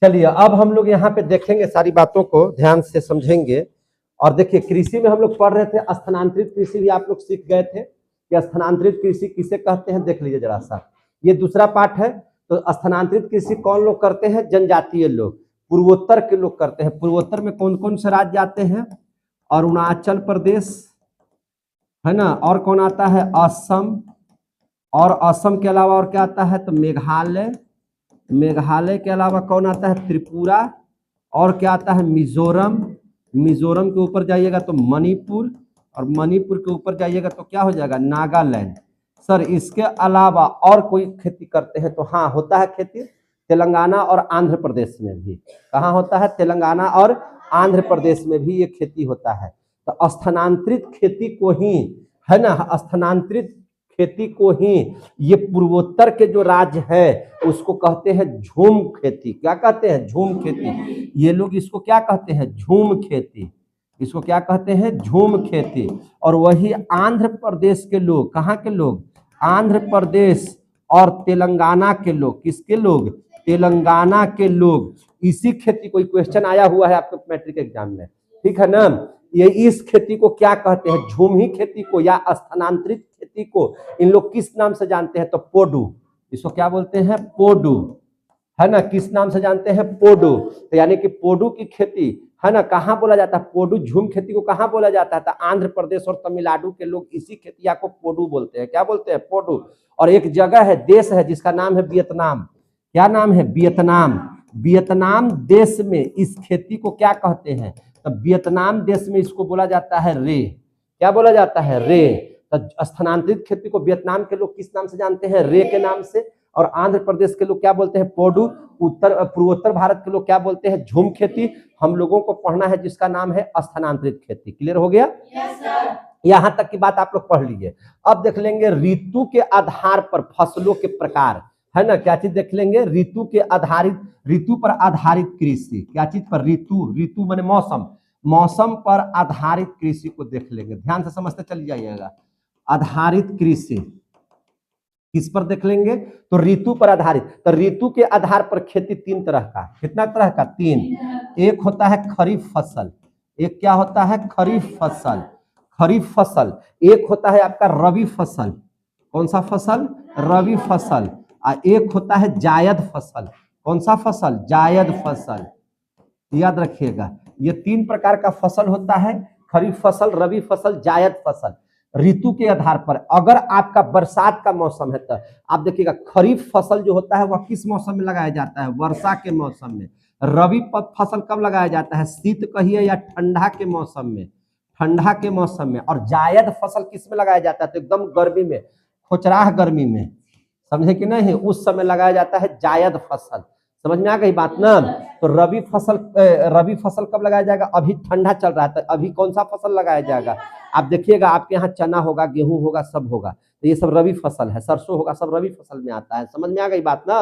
चलिए अब हम लोग यहाँ पे देखेंगे, सारी बातों को ध्यान से समझेंगे। और देखिए कृषि में हम लोग पढ़ रहे थे, स्थानांतरित कृषि भी आप लोग सीख गए थे कि स्थानांतरित कृषि किसे कहते हैं। देख लीजिए जरा सा, ये दूसरा पार्ट है। तो स्थानांतरित कृषि कौन लोग करते हैं? जनजातीय लोग, पूर्वोत्तर के लोग करते हैं। पूर्वोत्तर में कौन कौन से राज्य आते हैं? अरुणाचल प्रदेश है ना, और कौन आता है? असम, और असम के अलावा और क्या आता है? तो मेघालय, मेघालय के अलावा कौन आता है? त्रिपुरा, और क्या आता है? मिजोरम, मिजोरम के ऊपर जाइएगा तो मणिपुर, और मणिपुर के ऊपर जाइएगा तो क्या हो जाएगा? नागालैंड। सर इसके अलावा और कोई खेती करते हैं? तो हाँ होता है खेती, तेलंगाना और आंध्र प्रदेश में भी। कहाँ होता है? तेलंगाना और आंध्र प्रदेश में भी ये खेती होता है। तो स्थानांतरित खेती को ही, है ना, स्थानांतरित खेती को ही ये पूर्वोत्तर के जो राज्य है उसको कहते हैं झूम खेती। क्या कहते हैं? झूम खेती। ये लोग इसको क्या कहते हैं? झूम खेती। इसको क्या कहते हैं? झूम खेती। और वही आंध्र प्रदेश के लोग, कहाँ के लोग? आंध्र प्रदेश और तेलंगाना के लोग, किसके लोग? तेलंगाना के लोग इसी खेती को, क्वेश्चन आया हुआ है आपके मैट्रिक एग्जाम में, ठीक है ना। ये इस खेती को क्या कहते हैं? झूमी खेती को या स्थानांतरित खेती को इन लोग किस नाम से जानते हैं? तो पोडू। इसको क्या बोलते हैं? पोडू, है ना। किस नाम से जानते हैं? पोडू। तो यानी कि पोडू की खेती, है ना, कहाँ बोला जाता है? पोडू झूम खेती को कहाँ बोला जाता है? तो आंध्र प्रदेश और तमिलनाडु के लोग इसी खेतिया को पोडू बोलते हैं। क्या बोलते हैं? पोडू। और एक जगह है, देश है, जिसका नाम है वियतनाम। क्या नाम है? वियतनाम। वियतनाम देश में इस खेती को क्या कहते हैं? तो वियतनाम देश में इसको बोला जाता है रे। क्या बोला जाता है? रे। तो स्थानांतरित खेती को वियतनाम के लोग किस नाम से जानते हैं? रे के नाम से। और आंध्र प्रदेश के लोग क्या बोलते हैं? पोडू। पूर्वोत्तर भारत के लोग क्या बोलते हैं? झूम खेती। हम लोगों को पढ़ना है जिसका नाम है स्थानांतरित खेती। क्लियर हो गया? Yes sir. यहां तक की बात आप लोग पढ़ लीजिए। अब देख लेंगे ऋतु के आधार पर फसलों के प्रकार, है ना। क्या चीज देख लेंगे? ऋतु के आधारित, ऋतु पर आधारित कृषि। क्या चीज पर? ऋतु, ऋतु माने मौसम, मौसम पर आधारित कृषि को देख लेंगे। ध्यान से समझते चल जाइएगा। आधारित कृषि किस पर देख लेंगे? तो ऋतु पर आधारित। तो ऋतु के आधार पर खेती तीन तरह का। कितना तरह का? तीन। एक होता है खरीफ फसल। एक क्या होता है? खरीफ फसल। खरीफ फसल। एक होता है आपका रबी फसल। कौन सा फसल? रबी फसल। और एक होता है जायद फसल। कौन सा फसल? जायद फसल। याद रखिएगा, ये तीन प्रकार का फसल होता है, खरीफ फसल, रबी फसल, जायद फसल। ऋतु के आधार पर अगर आपका बरसात का मौसम है तो आप देखिएगा खरीफ फसल जो होता है वह किस मौसम में लगाया जाता है? वर्षा के मौसम में। रबी फसल कब लगाया जाता है? शीत कहिए या ठंडा के मौसम में, ठंडा के मौसम में। और जायद फसल किस में लगाया जाता है? तो एकदम गर्मी में, खुचराह गर्मी में, समझे कि नहीं, उस समय लगाया जाता है जायद फसल। समझ में आ गई बात ना। तो रबी फसल कब लगाया जाएगा? अभी ठंडा चल रहा है तो अभी कौन सा फसल लगाया जाएगा? आप देखिएगा आपके यहाँ चना होगा, गेहूं होगा, सब होगा, तो ये सब रबी फसल है। सरसों होगा, सब रबी फसल में आता है। समझ में आ गई बात ना।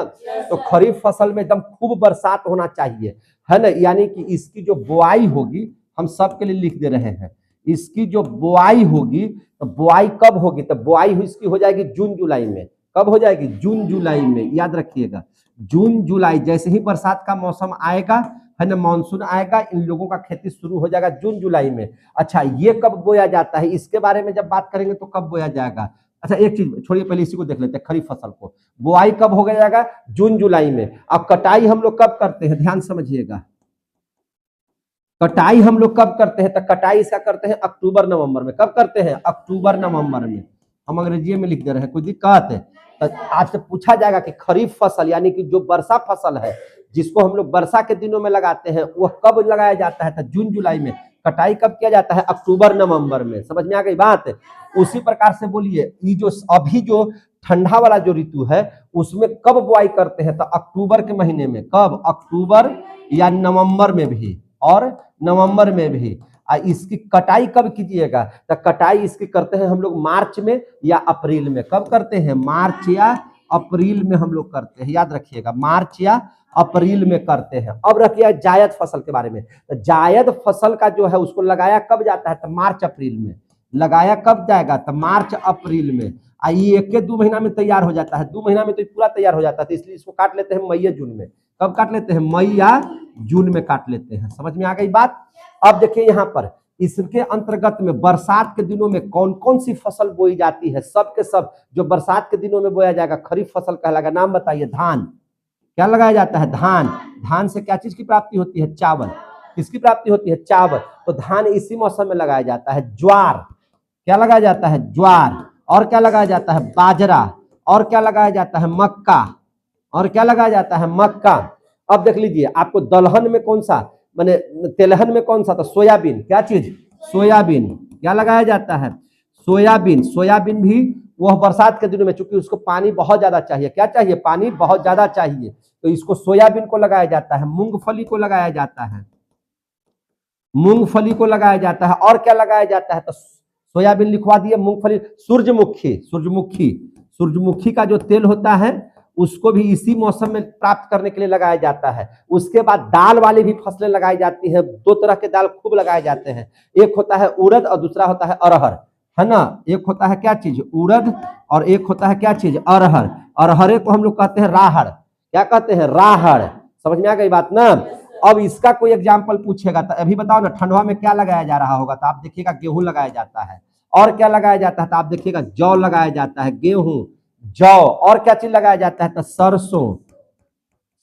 तो खरीफ फसल में एकदम खूब बरसात होना चाहिए, है ना। यानी कि इसकी जो बुआई होगी, हम सबके लिए लिख दे रहे हैं, इसकी जो बुआई होगी, तो बुआई कब होगी? तो बुआई इसकी हो जाएगी जून जुलाई में। कब हो जाएगी? जून जुलाई में। याद रखिएगा, जून जुलाई, जैसे ही बरसात का मौसम आएगा, है ना, मानसून आएगा, इन लोगों का खेती शुरू हो जाएगा जून जुलाई में। अच्छा, ये कब बोया जाता है इसके बारे में जब बात करेंगे तो कब बोया जाएगा। अच्छा एक चीज छोड़िए, पहले इसी को देख लेते हैं। खरीफ फसल को बुआई कब हो जाएगा? जून जुलाई में। अब कटाई हम लोग कब करते हैं? ध्यान समझिएगा, कटाई हम लोग कब करते हैं? तो कटाई इसका करते हैं अक्टूबर नवंबर में। कब करते हैं? अक्टूबर नवंबर में। हम अंग्रेजी में लिख दे रहे हैं, कोई दिक्कत है? तो आपसे पूछा जाएगा कि खरीफ फसल यानी कि जो वर्षा फसल है, जिसको हम लोग वर्षा के दिनों में लगाते हैं, वह कब लगाया जाता है? तो जून जुलाई में। कटाई कब किया जाता है? अक्टूबर नवंबर में। समझ में आ गई बात? उसी प्रकार से बोलिए, ये जो अभी जो ठंडा वाला जो ऋतु है उसमें कब बुआई करते हैं? तो अक्टूबर के महीने में। कब? अक्टूबर या नवंबर में भी, और नवंबर में भी। इसकी कटाई कब कीजिएगा? तो कटाई इसकी करते हैं हम लोग मार्च में या अप्रैल में। कब करते हैं? मार्च या अप्रैल में हम लोग करते हैं। याद रखिएगा, मार्च या अप्रैल में करते हैं। अब रखिए जायद फसल के बारे में। तो जायद फसल का जो है उसको लगाया कब जाता है? तो मार्च अप्रैल में। लगाया कब जाएगा? तो मार्च अप्रैल में। ये 1 2 महीना में तैयार हो जाता है, 2 महीना में तो पूरा तैयार हो जाता है, तो इसलिए इसको काट लेते हैं मई या जून में। कब काट लेते हैं? मई या जून में काट लेते हैं। समझ में आ गई बात? अब देखिए यहाँ पर इसके अंतर्गत में बरसात के दिनों में कौन कौन सी फसल बोई जाती है? सब के सब जो बरसात के दिनों में बोया जाएगा खरीफ फसल कहलाएगा। नाम बताइए। धान। क्या लगाया जाता है? धान। धान से क्या चीज की प्राप्ति होती है? चावल। किसकी प्राप्ति होती है? चावल। तो धान इसी मौसम में लगाया जाता है। ज्वार। क्या लगाया जाता है? ज्वार। और क्या लगाया जाता है? बाजरा। और क्या लगाया जाता है? मक्का। और क्या लगाया जाता है? मक्का। अब देख लीजिए, आपको दलहन में कौन सा, माने तेलहन में कौन सा था? सोयाबीन। क्या चीज? सोयाबीन। क्या लगाया जाता है? सोयाबीन। सोयाबीन भी वह बरसात के दिनों में, चूंकि उसको पानी बहुत ज्यादा चाहिए। क्या चाहिए? पानी बहुत ज्यादा चाहिए, तो इसको सोयाबीन को लगाया जाता है। मूंगफली को लगाया जाता है। मूंगफली को लगाया जाता है। और क्या लगाया जाता है? तो सोयाबीन लिखवा दिए, मूंगफली। सूरजमुखी। सूरजमुखी। सूरजमुखी का जो तेल होता है उसको भी इसी मौसम में प्राप्त करने के लिए लगाया जाता है। उसके बाद दाल वाली भी फसलें लगाई जाती है। 2 तरह के दाल खूब लगाए जाते हैं, एक होता है उड़द और दूसरा होता है अरहर, है ना। एक होता है क्या चीज? उड़द, और एक होता है क्या चीज? अरहर। अरहरे को हम लोग कहते हैं राहड़। क्या कहते हैं? राहड़। समझ में आ गई बात ना। अब इसका कोई एग्जाम्पल पूछेगा तो अभी बताओ ना, ठंडवा में क्या लगाया जा रहा होगा? तो आप देखिएगा गेहूं लगाया जाता है। और क्या लगाया जाता है? तो आप देखिएगा जौ लगाया जाता है, गेहूं, जौ। और क्या चीज लगाया जाता है? तो सरसों।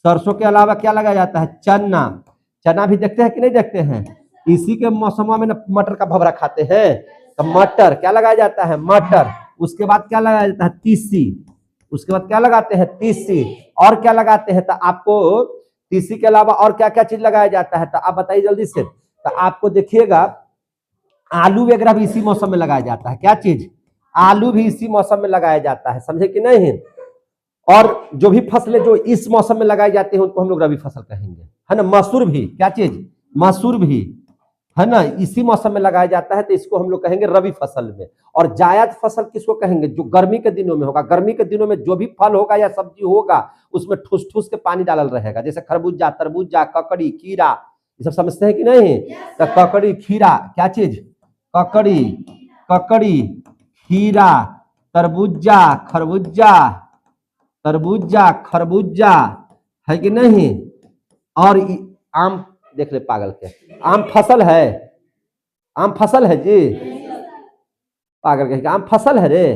सरसों के अलावा क्या लगाया जाता है? चना। चना भी देखते हैं कि नहीं देखते हैं? इसी के मौसम में ना मटर का भवरा खाते हैं, तो मटर। क्या लगाया जाता है? मटर। उसके बाद क्या लगाया जाता है? तीसी। उसके बाद क्या लगाते हैं? तीसी। और क्या लगाते हैं? तो आपको तीसी के अलावा और क्या क्या चीज लगाया जाता है? तो आप बताइए जल्दी से। तो आपको देखिएगा आलू वगैरह भी इसी मौसम में लगाया जाता है। क्या चीज? आलू भी इसी मौसम में लगाया जाता है। समझे कि नहीं? और जो भी फसलें जो इस मौसम में लगाई जाती हैं उनको हम लोग रबी फसल कहेंगे, है ना। मसूर भी। क्या चीज? मसूर भी, है ना, इसी मौसम में लगाया जाता है, तो इसको हम लोग कहेंगे रबी फसल में। और जायद फसल किसको कहेंगे? जो गर्मी के दिनों में होगा। गर्मी के दिनों में जो भी फल होगा या सब्जी होगा उसमें ठूस ठूस के पानी डालल रहेगा, जैसे खरबूजा, तरबूजा, ककड़ी, खीरा। ये सब समझते हैं कि नहीं? तो ककड़ी, खीरा। क्या चीज? ककड़ी, ककड़ी, खीरा, तरबूजा, खरबूजा, तरबूजा, खरबूजा, है कि नहीं। और आम। देख ले पागल के, आम फसल है। आम फसल है जी। पागल के, आम फसल है रे।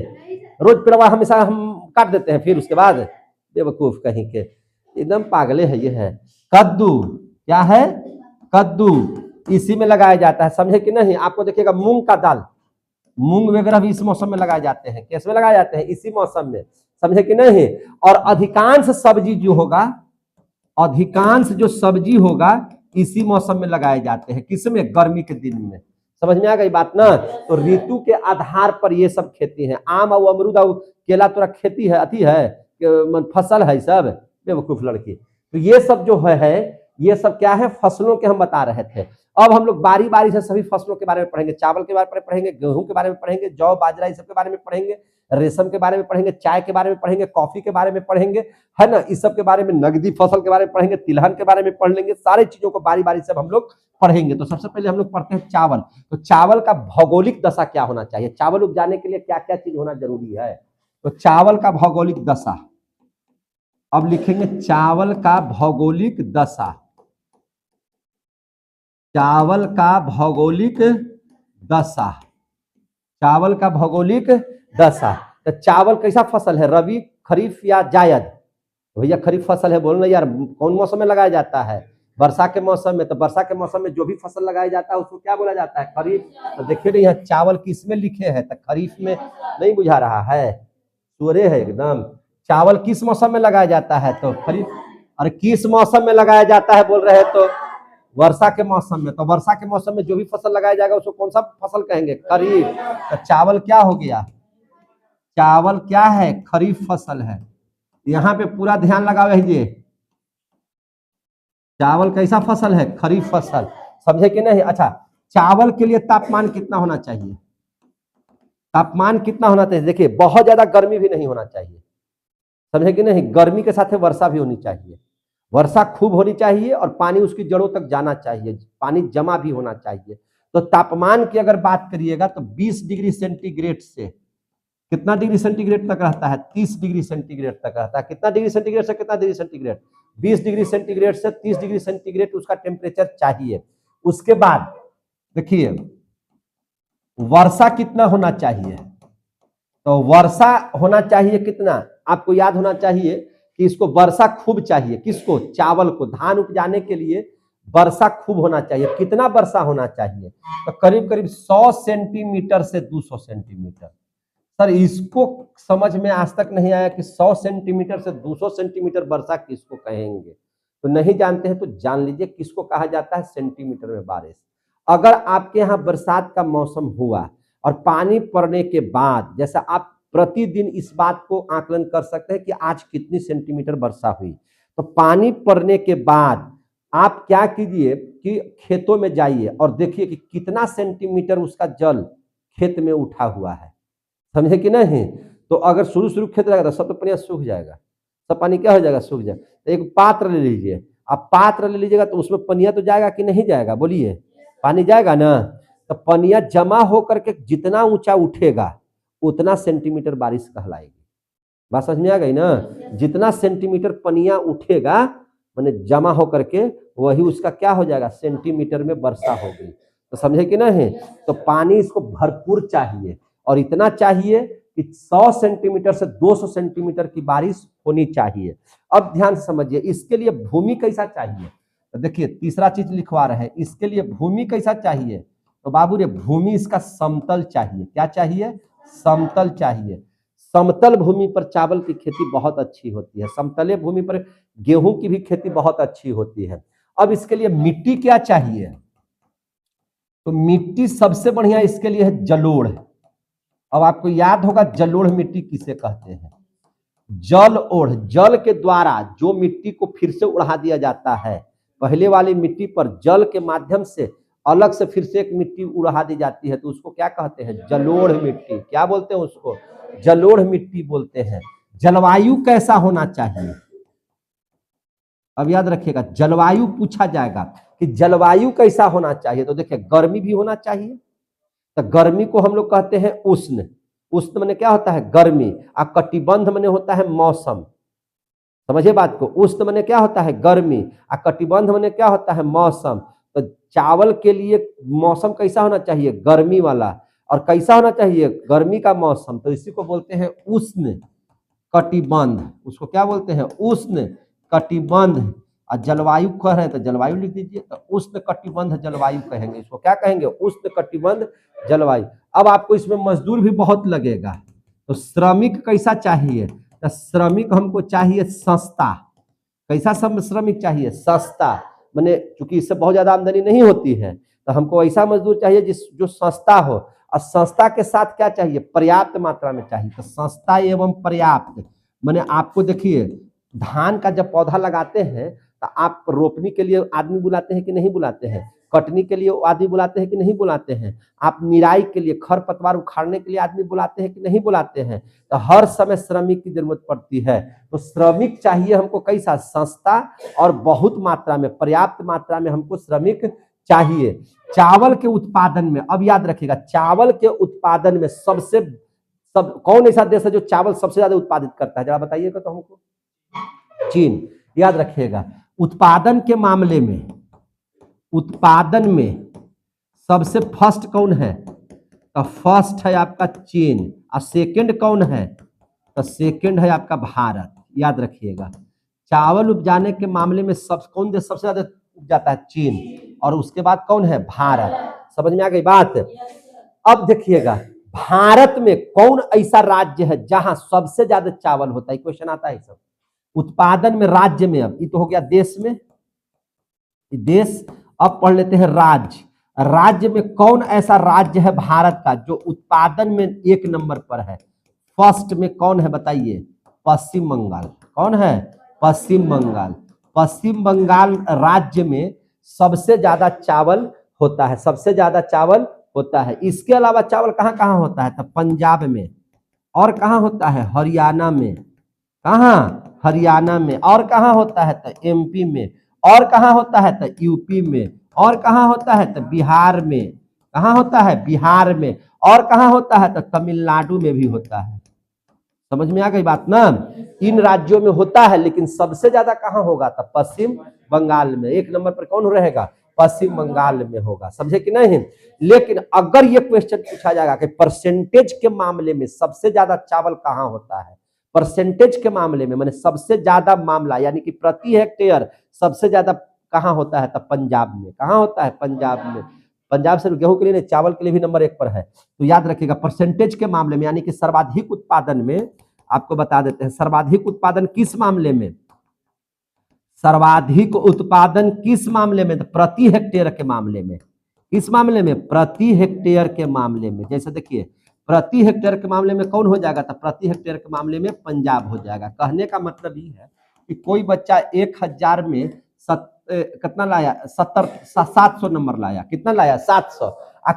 रोज पेड़वा हमेशा हम काट देते हैं, फिर उसके बाद बेवकूफ कहीं के, एकदम पागले है ये है। कद्दू। क्या है? कद्दू। इसी में लगाया जाता है। समझे कि नहीं? आपको देखिएगा मूंग का दाल, मूंग वगैरह भी इस मौसम में लगाए जाते हैं। कैसे में लगाए जाते हैं? इसी मौसम में। समझे कि नहीं? और अधिकांश सब्जी जो होगा, अधिकांश जो सब्जी होगा इसी मौसम में लगाए जाते हैं। किसमें? गर्मी के दिन में। समझ में आ गई बात ना। तो ऋतु के आधार पर ये सब खेती है। आम और अमरूद और केला तोरा खेती है, अति है, फसल है सब, बेवकूफ लड़की। तो ये सब जो है ये सब क्या है? फसलों के हम बता रहे थे। अब हम लोग बारी बारी से सभी फसलों के बारे में पढ़ेंगे। चावल के बारे में पढ़ेंगे, गेहूं के बारे में पढ़ेंगे, जौ, बाजरा, इस सब के बारे में पढ़ेंगे, रेशम के बारे में पढ़ेंगे, चाय के बारे में पढ़ेंगे, कॉफी के बारे में पढ़ेंगे, है ना। इस सब के बारे में, नगदी फसल के बारे में पढ़ेंगे, तिलहन के बारे में पढ़ लेंगे। सारी चीजों को बारी बारी से हम लोग पढ़ेंगे। तो सबसे पहले हम लोग पढ़ते हैं चावल। तो चावल का भौगोलिक दशा क्या होना चाहिए? चावल उपजाने के लिए क्या क्या चीज होना जरूरी है? तो चावल का भौगोलिक दशा, अब लिखेंगे चावल का भौगोलिक दशा। चावल का भौगोलिक दशा। चावल का भौगोलिक दशा। तो चावल कैसा फसल है? रबी, खरीफ या जायद? भैया खरीफ फसल है, बोलना यार। कौन मौसम में लगाया जाता है? वर्षा के मौसम में। तो वर्षा के मौसम में जो भी फसल लगाया जाता है उसको क्या बोला जाता है? खरीफ। तो देखिए ना यहाँ चावल किस में लिखे हैं, तो खरीफ में नहीं बुझा रहा है, सूरे है एकदम। चावल किस मौसम में लगाया जाता है? तो खरीफ। और किस मौसम में लगाया जाता है बोल रहे हैं? तो वर्षा के मौसम में। तो वर्षा के मौसम में जो भी फसल लगाया जाएगा उसको कौन सा फसल कहेंगे? खरीफ। तो चावल क्या हो गया? चावल क्या है? खरीफ फसल है। यहाँ पे पूरा ध्यान लगाओ है। चावल कैसा फसल है? खरीफ फसल। समझे कि नहीं? अच्छा, चावल के लिए तापमान कितना होना चाहिए? तापमान कितना होना चाहिए? देखिए बहुत ज्यादा गर्मी भी नहीं होना चाहिए। समझे कि नहीं? गर्मी के साथ वर्षा भी होनी चाहिए। वर्षा खूब होनी चाहिए और पानी उसकी जड़ों तक जाना चाहिए, पानी जमा भी होना चाहिए। तो तापमान की अगर बात करिएगा तो 20 डिग्री सेंटीग्रेड से कितना डिग्री सेंटीग्रेड तक रहता है? 30 डिग्री सेंटीग्रेड तक रहता है। कितना डिग्री सेंटीग्रेड से कितना डिग्री सेंटीग्रेड? 20 डिग्री सेंटीग्रेड से 30 डिग्री सेंटीग्रेड उसका टेम्परेचर चाहिए। उसके बाद देखिए वर्षा कितना होना चाहिए? तो वर्षा होना चाहिए कितना? आपको याद होना चाहिए कि इसको वर्षा खूब चाहिए। किसको? चावल को। धान उपजाने के लिए वर्षा खूब होना चाहिए। कितना वर्षा होना चाहिए? तो करीब करीब 100 सेंटीमीटर से 200 सेंटीमीटर। सर इसको समझ में आज तक नहीं आया कि 100 सेंटीमीटर से 200 सेंटीमीटर वर्षा किसको कहेंगे? तो नहीं जानते हैं तो जान लीजिए किसको कहा जाता है सेंटीमीटर में बारिश। अगर आपके यहाँ बरसात का मौसम हुआ और पानी पड़ने के बाद, जैसा आप प्रतिदिन इस बात को आकलन कर सकते हैं कि आज कितनी सेंटीमीटर वर्षा हुई, तो पानी पड़ने के बाद आप क्या कीजिए कि खेतों में जाइए और देखिए कि कितना सेंटीमीटर उसका जल खेत में उठा हुआ है। समझे कि नहीं? तो अगर शुरू खेत रहेगा तो सब तो पानी सूख जाएगा, सब पानी क्या हो जाएगा? सूख जाएगा। तो एक पात्र ले लीजिए, अब पात्र ले लीजिएगा तो उसमें पनिया तो जाएगा कि नहीं जाएगा? बोलिए, पानी जाएगा ना। तो पनिया जमा होकर के जितना ऊंचा उठेगा उतना सेंटीमीटर बारिश कहलाएगी। बात समझ में आ गई ना? जितना सेंटीमीटर पनिया उठेगा माने जमा होकर के वही उसका क्या हो जाएगा? सेंटीमीटर में वर्षा होगी। तो समझे कि नहीं? तो पानी इसको भरपूर चाहिए और इतना चाहिए कि 100 सेंटीमीटर से 200 सेंटीमीटर की बारिश होनी चाहिए। अब ध्यान से समझिए, इसके लिए भूमि कैसा चाहिए? तो देखिए तीसरा चीज लिखवा रहे हैं, इसके लिए भूमि कैसा चाहिए? तो बाबू रे भूमि इसका समतल चाहिए। क्या चाहिए? समतल चाहिए। समतल भूमि पर चावल की खेती बहुत अच्छी होती है, समतले भूमि पर गेहूं की भी खेती बहुत अच्छी होती है। अब इसके लिए मिट्टी क्या चाहिए? तो मिट्टी सबसे बढ़िया इसके लिए है जलोढ़। अब आपको याद होगा जलोढ़ मिट्टी किसे कहते हैं? जल ओढ़, जल के द्वारा जो मिट्टी को फिर से उड़ा दिया जाता है, पहले वाली मिट्टी पर जल के माध्यम से अलग से फिर से एक मिट्टी उड़ा दी जाती है, तो उसको क्या कहते हैं? जलोढ़ मिट्टी। क्या बोलते हैं उसको? जलोढ़ मिट्टी बोलते हैं। जलवायु कैसा होना चाहिए? अब याद रखिएगा जलवायु पूछा जाएगा कि जलवायु कैसा होना चाहिए। तो देखिए गर्मी भी होना चाहिए, तो गर्मी को हम लोग कहते हैं उष्ण। उष्ण माने क्या होता है? गर्मी। और कटिबंध माने होता है मौसम। समझिए बात को, उष्ण माने क्या होता है? गर्मी। और कटिबंध माने क्या होता है? मौसम। तो चावल के लिए मौसम कैसा होना चाहिए? गर्मी वाला। और कैसा होना चाहिए? गर्मी का मौसम। तो इसी को बोलते हैं उष्ण कटिबंध। उसको क्या बोलते हैं? उष्ण कटिबंध। और जलवायु कह रहे हैं तो जलवायु लिख दीजिए, तो उष्ण कटिबंध जलवायु कहेंगे। इसको क्या कहेंगे? उष्ण कटिबंध जलवायु। अब आपको इसमें मजदूर भी बहुत लगेगा, तो श्रमिक कैसा चाहिए? तो श्रमिक हमको चाहिए सस्ता। कैसा श्रमिक चाहिए? सस्ता। माने चूंकि इससे बहुत ज्यादा आमदनी नहीं होती है, तो हमको ऐसा मजदूर चाहिए जो सस्ता हो। और सस्ता के साथ क्या चाहिए? पर्याप्त मात्रा में चाहिए। तो सस्ता एवं पर्याप्त माने आपको देखिए धान का जब पौधा लगाते हैं तो आप रोपनी के लिए आदमी बुलाते हैं कि नहीं बुलाते हैं? कटनी के लिए आदमी बुलाते हैं कि नहीं बुलाते हैं? आप निराई के लिए, खरपतवार उखाड़ने के लिए आदमी बुलाते हैं कि नहीं बुलाते हैं? तो हर समय श्रमिक की जरूरत पड़ती है। तो श्रमिक चाहिए हमको कैसा? सस्ता और बहुत मात्रा में, पर्याप्त मात्रा में हमको श्रमिक चाहिए। चावल के उत्पादन में, अब याद रखिएगा चावल के उत्पादन में कौन ऐसा देश है जो चावल सबसे ज्यादा उत्पादित करता है? जरा बताइएगा तो हमको। चीन। याद रखिएगा उत्पादन के मामले में, उत्पादन में सबसे फर्स्ट कौन है? तो फर्स्ट है आपका चीन। और सेकंड कौन है? तो सेकंड है आपका भारत। याद रखिएगा चावल उपजाने के मामले में कौन देश सबसे ज्यादा उपजाता है? चीन। और उसके बाद कौन है? भारत। समझ में आ गई बात? अब देखिएगा भारत में कौन ऐसा राज्य है जहां सबसे ज्यादा चावल होता है? क्वेश्चन आता है सब उत्पादन में, राज्य में। अब ये तो हो गया देश में, देश। अब पढ़ लेते हैं राज्य। राज्य में कौन ऐसा राज्य है भारत का जो उत्पादन में 1 नंबर पर है? फर्स्ट में कौन है बताइए? पश्चिम बंगाल। कौन है? पश्चिम बंगाल। पश्चिम बंगाल राज्य में सबसे ज्यादा चावल होता है, सबसे ज्यादा चावल होता है। इसके अलावा चावल कहाँ कहाँ होता है? तो पंजाब में। और कहाँ होता है? हरियाणा में। कहाँ? हरियाणा में। और कहाँ होता है? तो एमपी में। और कहाँ होता है? तो यूपी में। और कहाँ होता है? तो बिहार में। कहाँ होता है? बिहार में। और कहाँ होता है? तो तमिलनाडु में भी होता है। समझ में आ गई बात ना। इन राज्यों में होता है, लेकिन सबसे ज्यादा कहाँ होगा? तो पश्चिम बंगाल में। एक नंबर पर कौन रहेगा? पश्चिम बंगाल में होगा। समझे कि नहीं? लेकिन अगर ये क्वेश्चन पूछा जाएगा कि परसेंटेज के मामले में सबसे ज्यादा चावल कहाँ होता है, परसेंटेज के मामले में, माने सबसे ज्यादा मामला, यानी कि प्रति हेक्टेयर सबसे ज्यादा कहाँ होता है? तब पंजाब में। कहाँ होता है? पंजाब में। पंजाब से गेहूं के लिए नहीं, चावल के लिए भी नंबर 1 पर है। तो याद रखिएगा, परसेंटेज के मामले में, यानी कि सर्वाधिक उत्पादन में, आपको बता देते हैं सर्वाधिक उत्पादन किस मामले में, सर्वाधिक उत्पादन किस मामले में? तो प्रति हेक्टेयर के मामले में। किस मामले में? प्रति हेक्टेयर के मामले में। जैसे देखिए, प्रति हेक्टेयर के मामले में कौन हो जाएगा? तो प्रति हेक्टेयर के मामले में पंजाब हो जाएगा। कहने का मतलब ये है कि कोई बच्चा 1000 में कितना लाया? 700 नंबर लाया। कितना लाया? 700।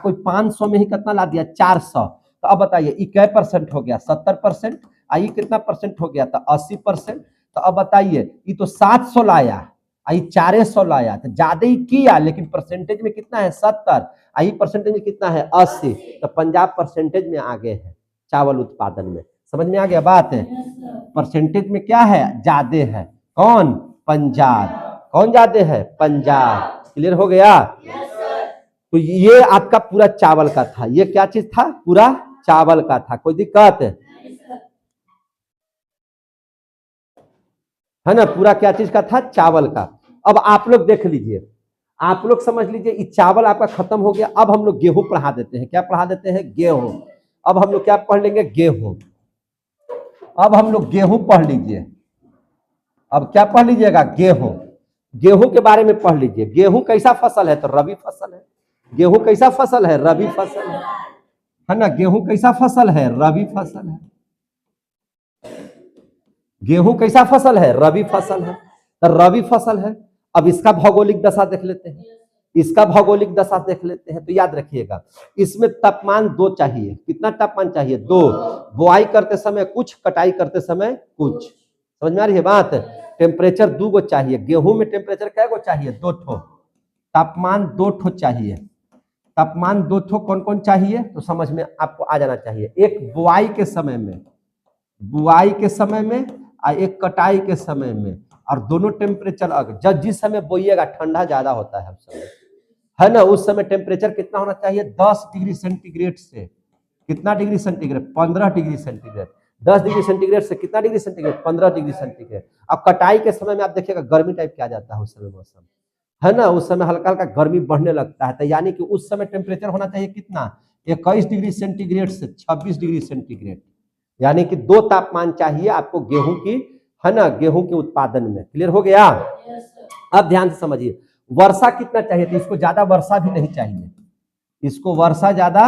कोई 500 में ही कितना ला दिया? 400। तो अब बताइए, ये क्या परसेंट हो गया? 70%। ये कितना परसेंट हो गया? तो 80%। तो अब बताइए, ये तो 700 लाया, आई 400 लाया, तो ज्यादा ही किया, लेकिन परसेंटेज में कितना है? 70। आई परसेंटेज में कितना है? 80। तो पंजाब परसेंटेज में आगे है चावल उत्पादन में। समझ में आ गया बात है? परसेंटेज में क्या है? ज्यादा है। कौन? पंजाब। कौन ज्यादा है? पंजाब। क्लियर हो गया? तो ये आपका पूरा चावल का था। ये क्या चीज था? पूरा चावल का था। कोई दिक्कत है ना? पूरा क्या चीज का था? चावल का। अब आप लोग देख लीजिए, आप लोग समझ लीजिए, ये चावल आपका खत्म हो गया। अब हम लोग गेहूं पढ़ा देते हैं। क्या पढ़ा देते हैं? गेहूं। अब हम लोग क्या पढ़ लेंगे? गेहूं। अब हम लोग गेहूं पढ़ लीजिए। अब क्या पढ़ लीजिएगा? गेहूं। गेहूं के बारे में पढ़ लीजिए। गेहूं कैसा फसल है? तो रबी फसल है। गेहूं कैसा फसल है? रबी फसल है ना? गेहूं कैसा फसल है? रबी फसल है। गेहूं कैसा फसल है? रबी फसल है। तो रबी फसल है। अब इसका भौगोलिक दशा देख लेते हैं। इसका भौगोलिक दशा देख लेते हैं। तो याद रखिएगा, इसमें तापमान 2 चाहिए। कितना तापमान चाहिए? 2। बुआई करते समय कुछ, कटाई करते समय कुछ। समझ में आ रही है बात? टेम्परेचर 2 गो चाहिए। गेहूं में टेम्परेचर क्या गो चाहिए? 2 ठो। तापमान 2 ठो चाहिए। तापमान 2 ठो कौन कौन चाहिए? तो समझ में आपको आ जाना चाहिए। एक बुआई के समय में, बुआई के समय में, और एक कटाई के समय में। और दोनों टेम्परेचर जब जिस समय बोइएगा ठंडा ज्यादा होता है उस समय, है ना? उस समय टेम्परेचर कितना होना चाहिए? 10 डिग्री सेंटीग्रेड से कितना degree centigrade? 15 degree centigrade. 10 degree centigrade से कितना डिग्री सेंटीग्रेड? 15 degree centigrade. अब कटाई के समय में आप देखिएगा, गर्मी टाइप क्या जाता है उस समय मौसम, है ना? उस समय हल्का हल्का गर्मी बढ़ने लगता है। तो यानी कि उस समय टेम्परेचर होना चाहिए कितना? 21 डिग्री सेंटीग्रेड से 26 डिग्री सेंटीग्रेड। यानी कि 2 तापमान चाहिए आपको गेहूं की, है ना? गेहूं के उत्पादन में। क्लियर हो गया? अब ध्यान से समझिए, वर्षा कितना चाहिए? तो इसको ज्यादा वर्षा भी नहीं चाहिए। इसको वर्षा ज्यादा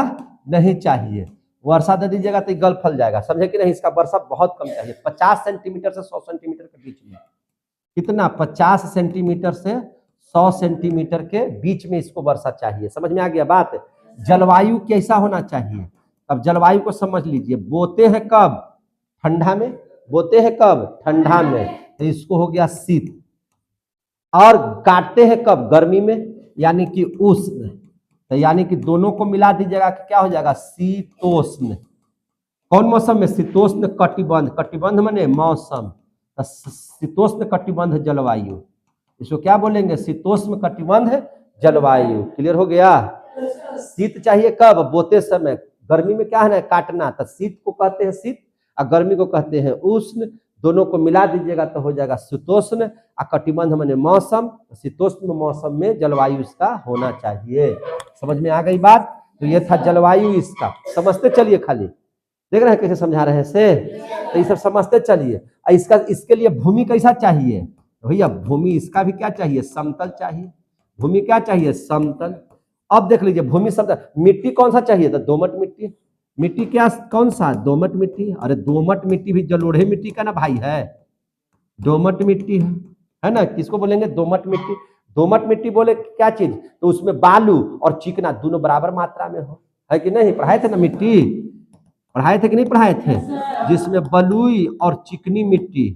नहीं चाहिए। वर्षा दे दीजिएगा तो गल फल जाएगा। समझे कि नहीं? इसका वर्षा बहुत कम चाहिए। 50 सेंटीमीटर से 100 सेंटीमीटर के बीच में। कितना? 50 सेंटीमीटर से 100 सेंटीमीटर के बीच में इसको वर्षा चाहिए। समझ में आ गया बात? जलवायु कैसा होना चाहिए? अब जलवायु को समझ लीजिए। बोते हैं कब? ठंडा में। बोते हैं कब? ठंडा में। तो इसको हो गया शीत। और काटते हैं कब? गर्मी में, यानी कि उष्ण। तो यानी कि दोनों को मिला दीजिएगा कि क्या हो जाएगा? शीतोष्ण। कौन मौसम में? शीतोष्ण कटिबंध। कटिबंध माने मौसम। तो शीतोष्ण कटिबंध जलवायु, इसको क्या बोलेंगे? शीतोष्ण कटिबंध जलवायु। क्लियर हो गया? शीत चाहिए कब? बोते समय। गर्मी में क्या है ना? काटना। तो शीत को कहते हैं शीत, और गर्मी को कहते हैं उष्ण। दोनों को मिला दीजिएगा तो हो जाएगा शीतोष्ण। और कटिबंध माने मौसम। शीतोष्ण मौसम में जलवायु इसका होना चाहिए। समझ में आ गई बात? तो ये था जलवायु इसका। समझते चलिए, खाली देख रहे हैं कैसे समझा रहे हैं से? तो ये सब समझते चलिए। इसका, इसके लिए भूमि कैसा चाहिए? भैया भूमि इसका भी क्या चाहिए? समतल चाहिए। भूमि क्या चाहिए? समतल। अब देख लीजिए, भूमि समतल। मिट्टी कौन सा चाहिए? तो दोमट मिट्टी। मिट्टी क्या? कौन सा? दोमट मिट्टी। अरे दोमट मिट्टी भी जलोढ़े मिट्टी का ना भाई है। दोमट मिट्टी है ना? किसको बोलेंगे? दोमट मिट्टी। दोमट मिट्टी बोले क्या चीज? तो उसमें बालू और चिकना दोनों बराबर मात्रा में हो, है कि नहीं? पढ़ाए थे ना मिट्टी? पढ़ाए थे कि नहीं पढ़ाए थे? जिसमें बलुई और चिकनी मिट्टी,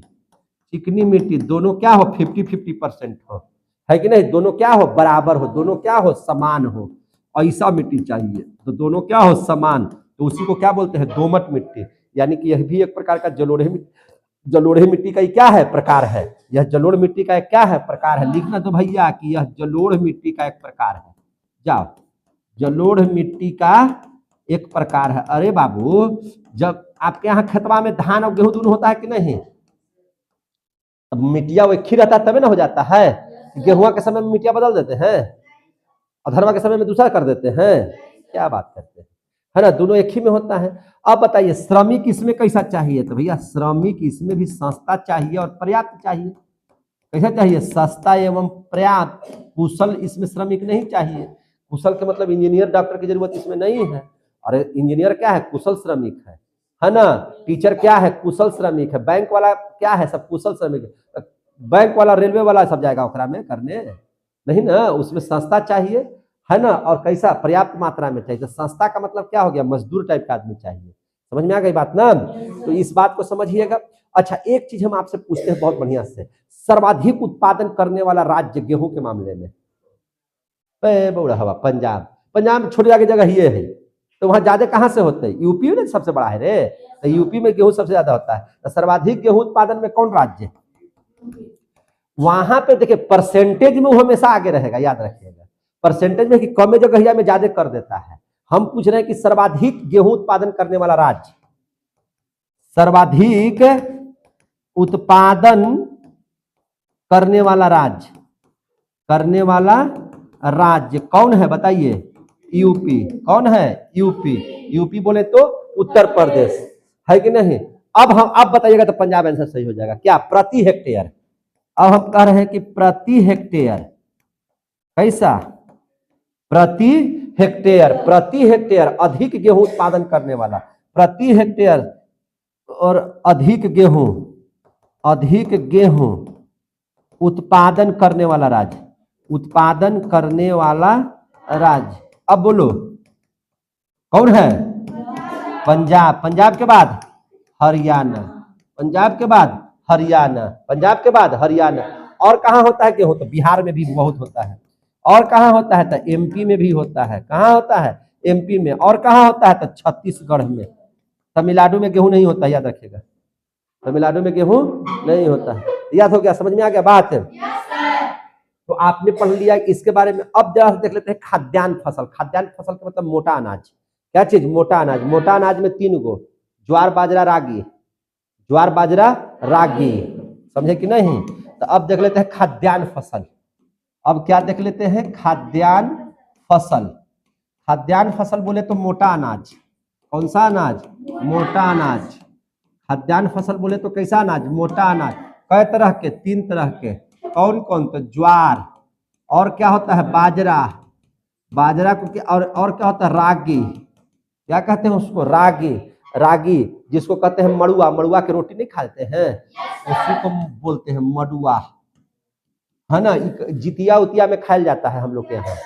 चिकनी मिट्टी दोनों क्या हो? 50-50% हो, है कि नहीं? दोनों क्या हो? बराबर हो। दोनों क्या हो? समान हो। ऐसा मिट्टी चाहिए। तो दोनों क्या हो? समान। तो उसी को क्या बोलते हैं? दोमट मिट्टी। यानी कि यह भी एक प्रकार का जलोढ़े मिट्टी का ही क्या है, प्रकार है। यह जलोढ़ मिट्टी का एक क्या है, प्रकार है। लिखना तो भैया कि यह जलोढ़ मिट्टी का एक प्रकार है। जाओ, जलोढ़ मिट्टी का एक प्रकार है। अरे बाबू, जब आपके यहाँ खेतवा में धान और गेहूं दोनों होता है कि नहीं, अब मिट्टिया वो एक ही रहता है तभी ना हो जाता है। गेहुआ के समय में मिट्टिया बदल देते हैं, अधरवा के समय में दूसरा कर देते हैं। क्या बात करते हैं, है ना, दोनों एक ही में होता है। अब बताइए श्रमिक इसमें कैसा चाहिए, तो भैया श्रमिक इसमें भी सस्ता चाहिए और पर्याप्त चाहिए। कैसा चाहिए, सस्ता एवं पर्याप्त। कुशल इसमें श्रमिक नहीं चाहिए। कुशल के मतलब इंजीनियर डॉक्टर की जरूरत इसमें नहीं है। अरे इंजीनियर क्या है, कुशल श्रमिक है ना। टीचर क्या है, कुशल श्रमिक है। बैंक वाला क्या है, सब कुशल श्रमिक है। बैंक वाला, रेलवे वाला सब जाएगा ओकरा में करने नहीं ना, उसमें सस्ता चाहिए, है ना, और कैसा, पर्याप्त मात्रा में चाहिए। तो संस्था का मतलब क्या हो गया, मजदूर टाइप का आदमी चाहिए। समझ में आ गई बात ना, तो इस बात को समझिएगा। अच्छा, एक चीज हम आपसे पूछते हैं बहुत बढ़िया से, सर्वाधिक उत्पादन करने वाला राज्य गेहूं के मामले में, बड़ा हवा पंजाब। पंजाब छोटे जाके जगह ये है, तो वहां ज्यादा कहाँ से होते हैं, यूपी में सबसे बड़ा है रे, तो यूपी में गेहूं सबसे ज्यादा होता है। तो सर्वाधिक गेहूं उत्पादन में कौन राज्य, वहां पे देखिए परसेंटेज में वो हमेशा आगे रहेगा, याद रखिएगा। परसेंटेज में कि कम जगह में ज्यादा कर देता है। हम पूछ रहे हैं कि सर्वाधिक गेहूं उत्पादन करने वाला राज्य, सर्वाधिक उत्पादन करने वाला राज्य कौन है बताइए, यूपी। कौन है, यूपी। यूपी बोले तो उत्तर प्रदेश, है कि नहीं। अब बताइएगा तो पंजाब आंसर सही हो जाएगा। क्या, प्रति हेक्टेयर। अब हम कह रहे हैं कि प्रति हेक्टेयर कैसा, प्रति हेक्टेयर अधिक गेहूं उत्पादन करने वाला, प्रति हेक्टेयर और अधिक गेहूं उत्पादन करने वाला राज्य, अब बोलो कौन है, पंजाब। पंजाब के बाद हरियाणा, पंजाब के बाद हरियाणा। और कहाँ होता है गेहूं, तो बिहार में भी बहुत होता है। और कहाँ होता है, तो एमपी में भी होता है। कहाँ होता है, एमपी में। और कहाँ होता है, तो छत्तीसगढ़ में। तमिलनाडु में गेहूं नहीं होता, याद रखिएगा। तमिलनाडु में गेहूं नहीं होता है। याद हो गया, समझ में आ गया बात है। तो आपने पढ़ लिया इसके बारे में। अब जरा देख लेते हैं खाद्यान्न फसल। खाद्यान्न फसल का मतलब मोटा अनाज। क्या चीज, मोटा अनाज। मोटा अनाज में 3 गो, ज्वार बाजरा रागी। समझे कि नहीं। तो अब देख लेते हैं खाद्यान्न फसल। अब क्या देख लेते हैं, खाद्यान्न फसल बोले तो मोटा अनाज। कौन सा अनाज, मोटा अनाज। खाद्यान्न फसल बोले तो कैसा अनाज, मोटा अनाज। कई तरह के, 3 तरह के। कौन कौन, तो ज्वार, और क्या होता है, बाजरा को क्या, और क्या होता है, रागी। क्या कहते हैं उसको, रागी, जिसको कहते हैं मड़ुआ की रोटी नहीं खाते हैं, उसी को बोलते हैं मड़ुआ, है ना। जितिया उतिया में खाया जाता है हम लोग के यहाँ,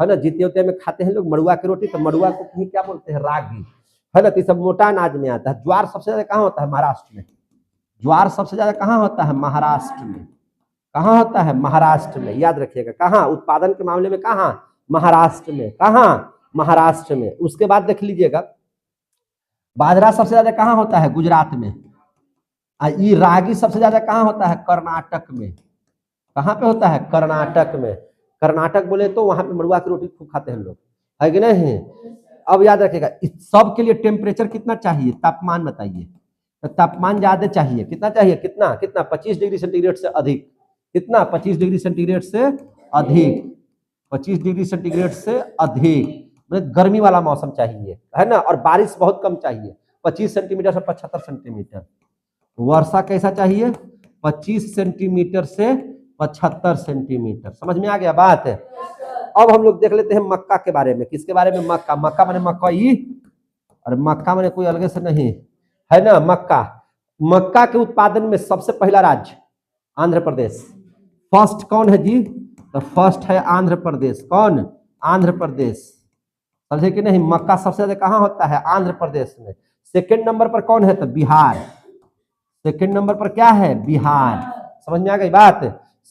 है ना। जितिया उतिया में खाते हैं लोग मड़ुआ की रोटी, तो मड़ुआ को कहीं क्या बोलते हैं, रागी, है ना। तो सब मोटा अनाज में आता है। ज्वार सबसे ज्यादा कहाँ होता है, महाराष्ट्र में। ज्वार सबसे ज्यादा कहाँ होता है, महाराष्ट्र में। कहाँ होता है, महाराष्ट्र में, याद रखिएगा। कहाँ, उत्पादन के मामले में कहाँ, महाराष्ट्र में। कहाँ, महाराष्ट्र में। उसके बाद देख लीजिएगा, बाजरा सबसे ज्यादा कहाँ होता है, गुजरात में। ये रागी सबसे ज्यादा कहाँ होता है, कर्नाटक में। कहाँ पे होता है, कर्नाटक में। कर्नाटक बोले तो वहां पे मड़ुआ की रोटी खूब खाते हैं लोग, है कि नहीं। अब याद रखिएगा, इस सब के लिए टेम्परेचर कितना चाहिए, तापमान बताइए। तो तापमान ज्यादा चाहिए, कितना चाहिए, कितना 25 डिग्री सेंटीग्रेड से अधिक। कितना, 25 डिग्री सेंटीग्रेड से अधिक, 25 डिग्री सेंटीग्रेड से अधिक। मतलब गर्मी वाला मौसम चाहिए, है ना। और बारिश बहुत कम चाहिए, 25 सेंटीमीटर से 75 सेंटीमीटर। वर्षा कैसा चाहिए, 25 सेंटीमीटर से 75 सेंटीमीटर। समझ में आ गया बात है। अब हम लोग देख लेते हैं मक्का के बारे में। किसके बारे में, मक्का। मक्का माने मकई, और मक्का माने कोई अलग से नहीं, है ना। मक्का के उत्पादन में सबसे पहला राज्य आंध्र प्रदेश। फर्स्ट कौन है जी, तो फर्स्ट है आंध्र प्रदेश। कौन, आंध्र प्रदेश। समझे कि नहीं। मक्का सबसे ज्यादा कहाँ होता है, आंध्र प्रदेश में। सेकंड नंबर पर कौन है, तो बिहार। सेकंड नंबर पर क्या है, बिहार। समझ में आ गई बात।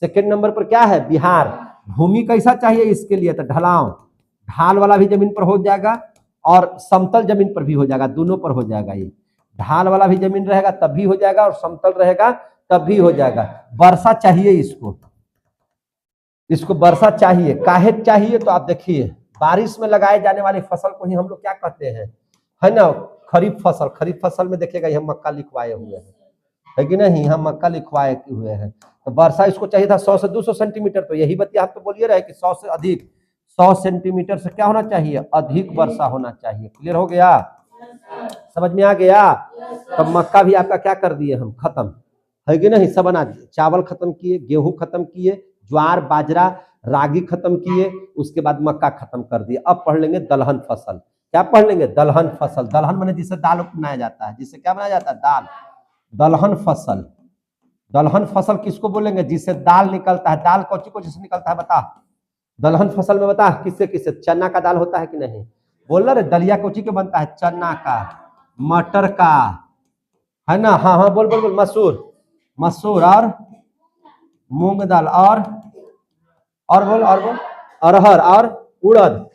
सेकंड नंबर पर क्या है, बिहार। भूमि कैसा चाहिए इसके लिए, तो ढाल वाला भी जमीन पर हो जाएगा और समतल जमीन पर भी हो जाएगा, दोनों पर हो जाएगा। ये ढाल वाला भी जमीन रहेगा तब भी हो जाएगा, और समतल रहेगा तब भी हो जाएगा। वर्षा चाहिए इसको, इसको वर्षा चाहिए। काहे चाहिए? तो आप देखिए, बारिश में लगाए जाने वाली फसल को ही हम लोग क्या कहते हैं, है ना, खरीफ फसल। खरीफ फसल में देखिएगा यहाँ मक्का लिखवाए हुए हैं, है कि नहीं, यहाँ मक्का लिखवाए हुए हैं। तो वर्षा इसको चाहिए था 100 से 200 सेंटीमीटर। तो यही बतिया आप तो बोलिए रहे कि 100 से अधिक, 100 सेंटीमीटर से क्या होना चाहिए, अधिक वर्षा होना चाहिए। क्लियर हो गया, समझ में आ गया? तब मक्का भी आपका क्या कर दिए हम, खत्म, है कि नहीं। सब अनाज, चावल खत्म किए, गेहूं खत्म किए, ज्वार बाजरा रागी खत्म किए, उसके बाद मक्का खत्म कर दिए। अब पढ़ लेंगे दलहन फसल। क्या पढ़ लेंगे? दलहन फसल। दलहन माने जिससे दाल बनाया जाता है, जिससे क्या बनाया जाता है, दाल। दलहन फसल, दलहन फसल किसको बोलेंगे? जिससे दाल निकलता है। दाल कौची को जिससे निकलता है बता, दलहन फसल में बता, किससे किससे? चना का दाल होता है कि नहीं, बोल रहे। दलिया कौची के बनता है? चना का, मटर का, है ना, हाँ हाँ बोल बोल बोल, मसूर, मसूर और मूंग दाल, और बोल, और बोल, अरहर और उड़द,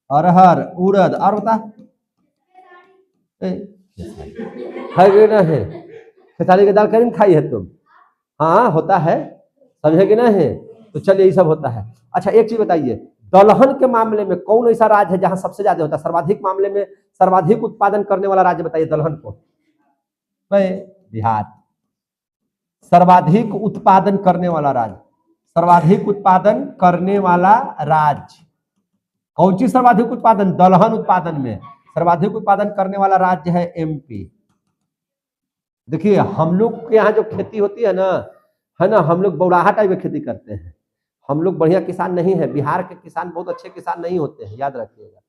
अरहर उड़द, और बता है कि नहीं? खेसारी की दाल कहीं खाई है तुम? हाँ होता है, समझे कि नहीं? तो चलिए ये सब होता है। अच्छा एक चीज बताइए, दलहन के मामले में कौन ऐसा राज्य है जहां सबसे ज्यादा होता है, सर्वाधिक मामले में, सर्वाधिक उत्पादन करने वाला राज्य बताइए दलहन को। बिहार। सर्वाधिक उत्पादन करने वाला राज्य, सर्वाधिक उत्पादन करने वाला राज्य कौन सी? सर्वाधिक उत्पादन, दलहन उत्पादन में सर्वाधिक उत्पादन करने वाला राज्य है एमपी। देखिए हम लोग के यहाँ जो खेती होती है ना, है ना, हम लोग बौराहा टाइप में खेती करते हैं। हम लोग बढ़िया किसान नहीं है। बिहार के किसान बहुत अच्छे किसान नहीं होते हैं, याद रखिएगा,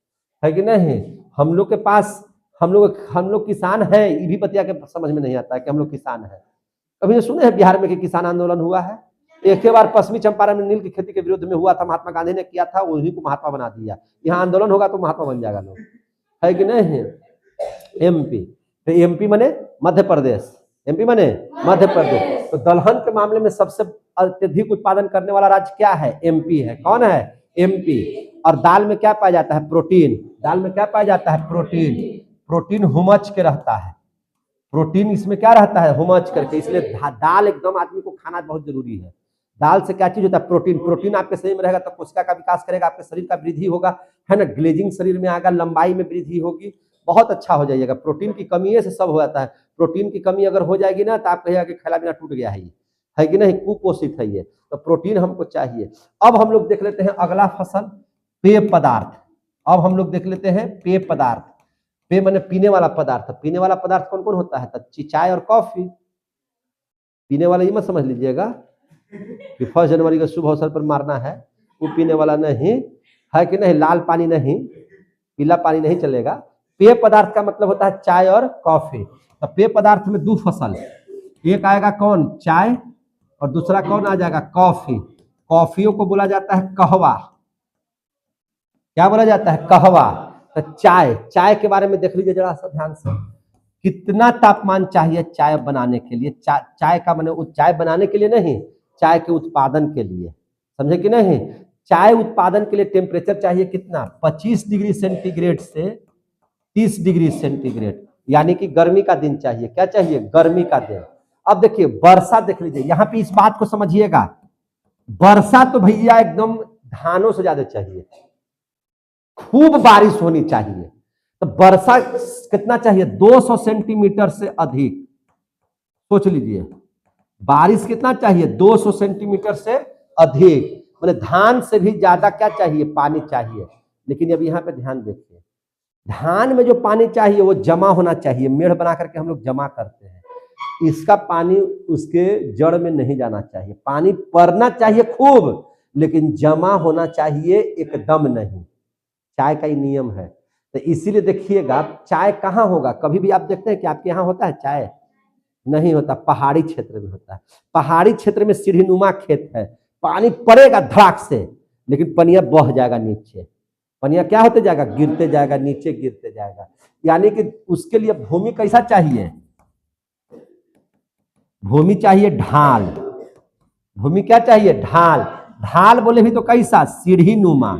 है कि नहीं। हम लोग के पास, हम लोग किसान है, ये भी बतिया के समझ में नहीं आता है कि हम लोग किसान है। कभी सुने हैं बिहार में कि किसान आंदोलन हुआ है? एक ही बार पश्चिमी चंपारण में नील की खेती के विरोध में हुआ था, महात्मा गांधी ने किया था, उन्हीं को महात्मा बना दिया। यहाँ आंदोलन होगा तो महात्मा बन जाएगा लोग, है कि नहीं। एमपी, तो एमपी माने मध्य प्रदेश, एमपी माने मध्य प्रदेश। तो दलहन के मामले में सबसे अत्यधिक उत्पादन करने वाला राज्य क्या है? एमपी है। कौन है? एमपी। और दाल में क्या पाया जाता है? प्रोटीन। दाल में क्या पाया जाता है? प्रोटीन। प्रोटीन हुमच के रहता है, प्रोटीन इसमें क्या रहता है? हुमच करके। इसलिए दाल एकदम आदमी को खाना बहुत जरूरी है। दाल से क्या चीज होता है? प्रोटीन। प्रोटीन आपके शरीर में रहेगा तो कोशिका का विकास करेगा, आपके शरीर का वृद्धि होगा, है ना, ग्लेजिंग शरीर में आएगा, लंबाई में वृद्धि होगी, बहुत अच्छा हो जाइएगा। प्रोटीन की कमी से सब हो जाता है। प्रोटीन की कमी अगर हो जाएगी ना तो आप कहिएगा कि खैला बिना टूट गया है कि नहीं, कुपोषित है ये। तो प्रोटीन हमको चाहिए। अब हम लोग देख लेते हैं अगला फसल, पेय पदार्थ। अब हम लोग देख लेते हैं पेय पदार्थ। पेय माने पीने वाला पदार्थ। पीने वाला पदार्थ कौन कौन होता है? चाय और कॉफी। पीने वाला ये मत समझ लीजिएगा कि 1 जनवरी के शुभ अवसर पर मारना है, वो पीने वाला नहीं, है कि नहीं। लाल पानी नहीं, पीला पानी नहीं चलेगा। पेय पदार्थ का मतलब होता है चाय और कॉफी। तो पेय पदार्थ में 2 फसल, एक आएगा कौन? चाय, और दूसरा कौन आ जाएगा? कॉफी। कॉफियों को बोला जाता है कहवा। क्या बोला जाता है? कहवा। तो चाय, चाय के बारे में देख लीजिए जरा सा ध्यान से, कितना तापमान चाहिए चाय बनाने के लिए? चाय का माने चाय बनाने के लिए नहीं, चाय के उत्पादन के लिए, समझे कि नहीं। चाय उत्पादन के लिए टेम्परेचर चाहिए कितना? 25 डिग्री सेंटीग्रेड से 30 डिग्री सेंटीग्रेड, यानी कि गर्मी का दिन चाहिए। क्या चाहिए? गर्मी का दिन। अब देखिए वर्षा देख लीजिए, यहाँ पे इस बात को समझिएगा, वर्षा तो भैया एकदम धानों से ज्यादा चाहिए, खूब बारिश होनी चाहिए। तो वर्षा कितना चाहिए? 200 सेंटीमीटर से अधिक। सोच लीजिए, बारिश कितना चाहिए? 200 सेंटीमीटर से अधिक। मतलब धान से भी ज्यादा क्या चाहिए? पानी चाहिए। लेकिन अब यहाँ पे ध्यान देखिए, धान में जो पानी चाहिए वो जमा होना चाहिए। मेढ़ बना करके हम लोग जमा करते हैं, इसका पानी उसके जड़ में नहीं जाना चाहिए। पानी पड़ना चाहिए खूब, लेकिन जमा होना चाहिए एकदम नहीं। चाय का ही नियम है। तो इसीलिए देखिएगा चाय कहाँ होगा? कभी भी आप देखते हैं कि आपके यहाँ होता है चाय? नहीं होता, पहाड़ी क्षेत्र में होता है। पहाड़ी क्षेत्र में सीढ़ीनुमा खेत है, पानी पड़ेगा धड़ाक से, लेकिन पनिया बह जाएगा नीचे। पनिया क्या होते जाएगा? गिरते जाएगा, नीचे गिरते जाएगा। यानी कि उसके लिए भूमि कैसा चाहिए? भूमि चाहिए ढाल। भूमि क्या चाहिए? ढाल। ढाल बोले भी तो कैसा? सीढ़ीनुमा।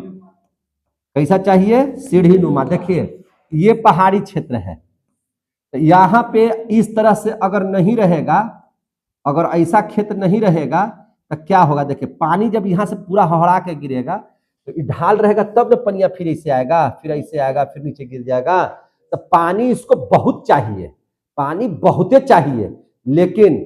कैसा चाहिए? सीढ़ीनुमा। देखिए ये पहाड़ी क्षेत्र है, तो यहाँ पे इस तरह से अगर नहीं रहेगा, अगर ऐसा क्षेत्र नहीं रहेगा तो क्या होगा, देखिए पानी जब यहाँ से पूरा हहड़ा के गिरेगा तो ढाल रहेगा तब ना पनिया फिर ऐसे आएगा, फिर ऐसे आएगा, फिर नीचे गिर जाएगा। तो पानी इसको बहुत चाहिए, पानी बहुते चाहिए, लेकिन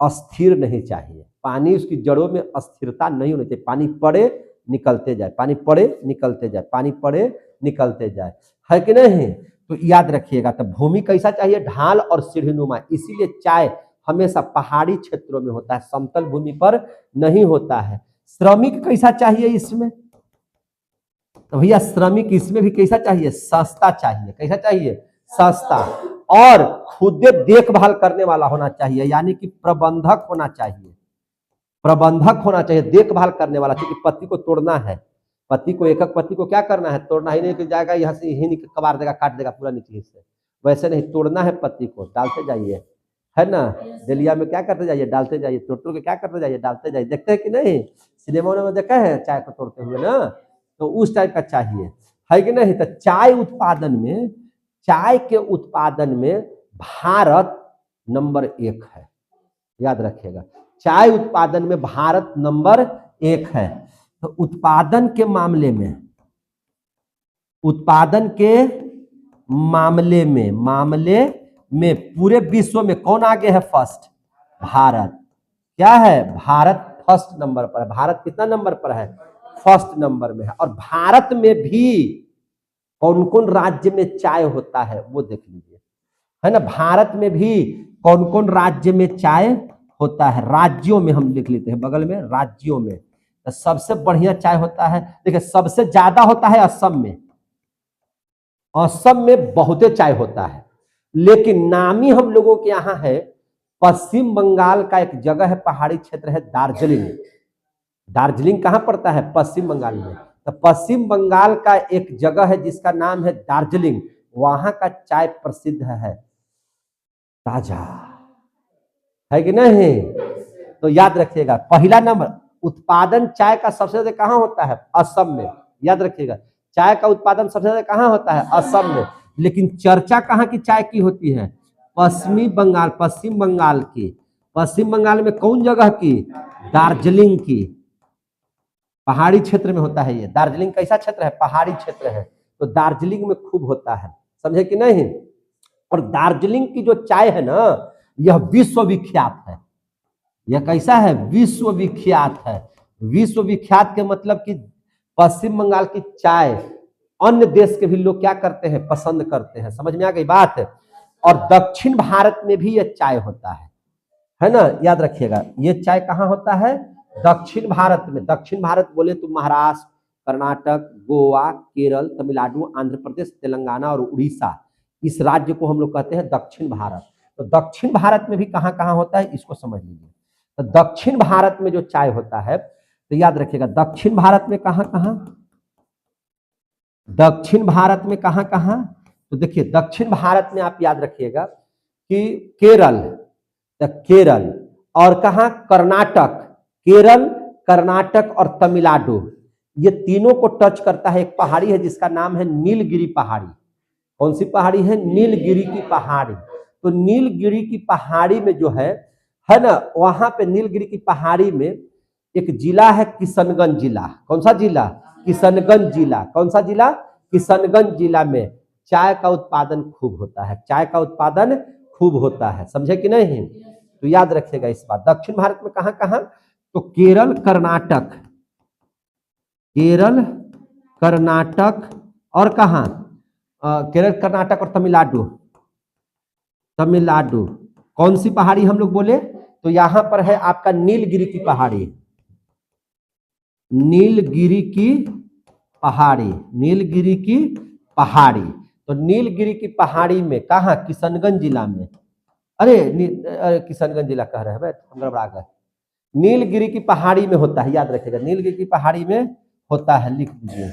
अस्थिर नहीं चाहिए। पानी उसकी जड़ों में अस्थिरता नहीं होनी चाहिए। पानी पड़े निकलते जाए, पानी पड़े निकलते जाए, पानी पड़े निकलते जाए, है कि नहीं। तो याद रखिएगा, तो भूमि कैसा चाहिए, ढाल और सीढ़ीनुमा। इसीलिए चाय हमेशा पहाड़ी क्षेत्रों में होता है, समतल भूमि पर नहीं होता है। श्रमिक कैसा चाहिए इसमें, तो भैया श्रमिक इसमें भी कैसा चाहिए, सस्ता चाहिए। कैसा चाहिए, सस्ता, और खुद देखभाल करने वाला होना चाहिए, यानी कि प्रबंधक होना चाहिए। प्रबंधक होना चाहिए, देखभाल करने वाला, क्योंकि पत्ती को तोड़ना है। पत्ती को, एक एक पत्ती को क्या करना है, तोड़ना ही नहीं कि जाएगा यहाँ से ही कबार देगा, काट देगा पूरा नीचे से, वैसे नहीं, तोड़ना है पत्ती को, डालते जाइए, है ना। दलिया में क्या करते जाइए, डालते जाइए, तोड़ के क्या करते जाइए, डालते जाइए। देखते हैं कि नहीं, सिनेमा में देखा है चाय को तोड़ते हुए ना, तो उस टाइप का चाहिए, है कि नहीं। तो चाय उत्पादन में, चाय के उत्पादन में भारत नंबर 1 है, याद रखिएगा। चाय उत्पादन में भारत नंबर 1 है। तो उत्पादन के मामले में, उत्पादन के मामले में पूरे विश्व में कौन आगे है, फर्स्ट, भारत। क्या है, भारत फर्स्ट नंबर पर है। भारत कितना नंबर पर है, फर्स्ट नंबर में है। और भारत में भी कौन कौन राज्य में चाय होता है वो देख लीजिए, है ना। भारत में भी कौन कौन राज्य में चाय होता है, राज्यों में हम लिख लेते हैं बगल में, राज्यों में। तो सबसे बढ़िया चाय होता है, देखिए सबसे ज्यादा होता है असम में। असम में बहुते चाय होता है, लेकिन नामी हम लोगों के यहाँ है, पश्चिम बंगाल का एक जगह है, पहाड़ी क्षेत्र है, दार्जिलिंग। दार्जिलिंग कहाँ पड़ता है, पश्चिम बंगाल में। तो पश्चिम बंगाल का एक जगह है जिसका नाम है दार्जिलिंग, वहां का चाय प्रसिद्ध है, ताजा, है कि नहीं। तो याद रखिएगा, पहला नंबर उत्पादन चाय का सबसे ज्यादा कहाँ होता है, असम में। याद रखिएगा, चाय का उत्पादन सबसे ज्यादा कहाँ होता है, असम में। लेकिन चर्चा कहाँ की चाय की होती है, पश्चिमी बंगाल, पश्चिम बंगाल की। पश्चिम बंगाल में कौन जगह की, दार्जिलिंग की, पहाड़ी क्षेत्र में होता है ये। दार्जिलिंग कैसा क्षेत्र है, पहाड़ी क्षेत्र है। तो दार्जिलिंग में खूब होता है, समझे कि नहीं। और दार्जिलिंग की जो चाय है ना, यह विश्वविख्यात है। यह कैसा है, विश्वविख्यात है। विश्वविख्यात के मतलब कि पश्चिम बंगाल की चाय अन्य देश के भी लोग क्या करते हैं, पसंद करते हैं। समझ में आ गई बात। और दक्षिण भारत में भी यह चाय होता है ना। याद रखिएगा, ये चाय कहाँ होता है, दक्षिण भारत में। दक्षिण भारत बोले तो महाराष्ट्र, कर्नाटक, गोवा, केरल, तमिलनाडु, आंध्र प्रदेश, तेलंगाना और उड़ीसा, इस राज्य को हम लोग कहते हैं दक्षिण भारत। तो दक्षिण भारत में भी कहाँ कहाँ होता है, इसको समझ लीजिए। तो दक्षिण भारत में जो चाय होता है, तो याद रखिएगा, दक्षिण भारत में कहाँ कहाँ, दक्षिण भारत में कहाँ कहाँ, तो देखिए दक्षिण भारत में आप याद रखिएगा कि केरल, तो केरल, और कहाँ, कर्नाटक, केरल, कर्नाटक और तमिलनाडु, ये तीनों को टच करता है एक पहाड़ी है जिसका नाम है नीलगिरी पहाड़ी। कौन सी पहाड़ी है, नीलगिरी की पहाड़ी। तो नीलगिरी की पहाड़ी में जो है ना, वहां पे नीलगिरी की पहाड़ी में एक जिला है किशनगंज जिला। कौन सा जिला, किशनगंज जिला। कौन सा जिला, किशनगंज जिला में चाय का उत्पादन खूब होता है। चाय का उत्पादन खूब होता है, समझे कि नहीं। तो याद रखिएगा इस बात। दक्षिण भारत में कहाँ कहाँ, तो केरल, कर्नाटक, केरल, कर्नाटक और कहाँ, केरल, कर्नाटक और तमिलनाडु। तमिलनाडु कौन सी पहाड़ी हम लोग बोले, तो यहां पर है आपका नीलगिरी की पहाड़ी। नीलगिरी की पहाड़ी, नीलगिरी की पहाड़ी। तो नीलगिरी की पहाड़ी में कहा, किशनगंज जिला में। अरे किशनगंज जिला कह रहे हैं, हम गड़बड़ा गए। नीलगिरी की पहाड़ी में होता है, याद रखिएगा, नीलगिरी की पहाड़ी में होता है, लिख दीजिए,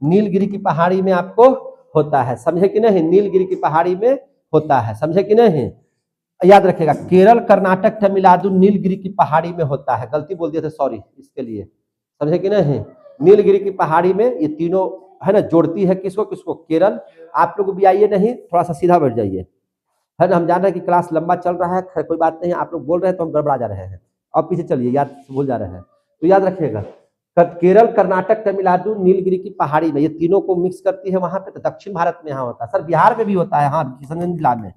नीलगिरी की पहाड़ी में आपको होता है, समझे कि नहीं। नीलगिरी की पहाड़ी में होता है, समझे कि नहीं। याद रखिएगा, केरल, कर्नाटक, तमिलनाडु नीलगिरी की पहाड़ी में होता है। गलती बोल दिए थे, सॉरी इसके लिए, समझे कि नहीं। नीलगिरी की पहाड़ी में ये तीनों है ना, जोड़ती है किसको किसको, केरल। आप लोग भी आइए, नहीं थोड़ा सा सीधा बैठ जाइए, है ना। हम जान रहे हैं कि क्लास लंबा चल रहा है, खैर कोई बात नहीं, आप लोग बोल रहे हैं तो हम गड़बड़ा जा रहे हैं। अब पीछे चलिए, याद भूल जा रहे हैं तो याद रखिएगा, केरल, कर्नाटक, तमिलनाडु, नीलगिरी की पहाड़ी में, ये तीनों को मिक्स करती है वहां पे, तो दक्षिण भारत में यहाँ होता है। सर बिहार में भी होता है, हाँ किशनगंज जिला में।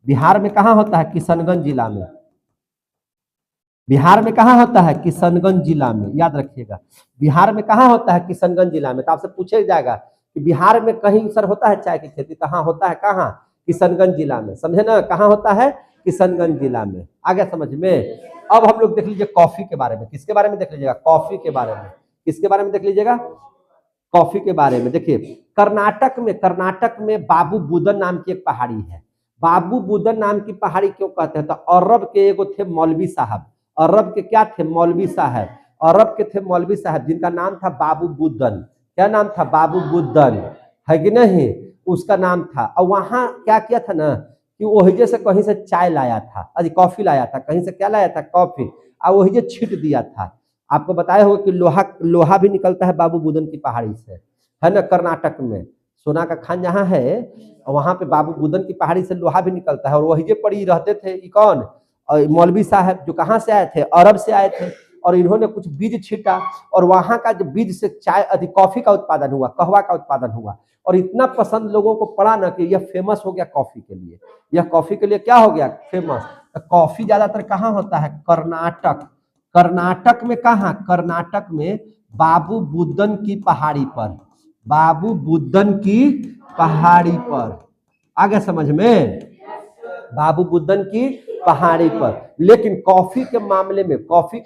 बिहार में कहाँ होता है? किशनगंज जिला में। बिहार में कहाँ होता है? किशनगंज जिला में, याद रखिएगा। बिहार में कहाँ होता है? किशनगंज जिला में। तो आपसे पूछा जाएगा कि बिहार में कहीं सर होता है चाय की खेती? कहाँ होता है? कहाँ? किशनगंज जिला में, समझे ना, कहाँ होता है? किशनगंज जिला में। आ गया समझ में। अब हम लोग देख लीजिए कॉफी के बारे में। किसके बारे में देख लीजिएगा? कॉफी के बारे में। किसके बारे में देख लीजिएगा? कॉफी के बारे में। देखिए कर्नाटक में बाबू बुदन नाम की एक पहाड़ी है। बाबू बुदन नाम की पहाड़ी क्यों कहते हैं? तो अरब के एगो थे मौलवी साहब। अरब के क्या थे? मौलवी साहब। अरब के थे मौलवी साहब जिनका नाम था बाबू बुदन। क्या नाम था? बाबू बुदन, है कि नहीं? उसका नाम था। और वहां क्या किया था ना कि वही से कहीं से चाय लाया था, अरे कॉफी लाया था, कहीं से क्या लाया था? कॉफी। और वही छीट दिया था। आपको बताया होगा कि लोहा भी निकलता है बाबू बुदन की पहाड़ी से, है ना। कर्नाटक में सोना का खान जहाँ है, वहां पे बाबू बुदन की पहाड़ी से लोहा भी निकलता है। और वही पर ही रहते थे कौन? मौलवी साहब, जो कहाँ से आए थे? अरब से आए थे। और इन्होंने कुछ बीज छीटा, और वहां का जो बीज से चाय अधिक कॉफी का उत्पादन हुआ, कहवा का उत्पादन हुआ। और इतना पसंद लोगों को पड़ा ना कि यह फेमस हो गया कॉफी के लिए। यह कॉफी के लिए क्या हो गया? फेमस। तो कॉफी ज्यादातर कहाँ होता है? कर्नाटक। कर्नाटक में कहाँ? कर्नाटक में बाबू बुदन की पहाड़ी पर। बाबू बुदन की पहाड़ी पर, आ गया समझ में? बाबू बुदन की पहाड़ी पर। लेकिन कॉफी के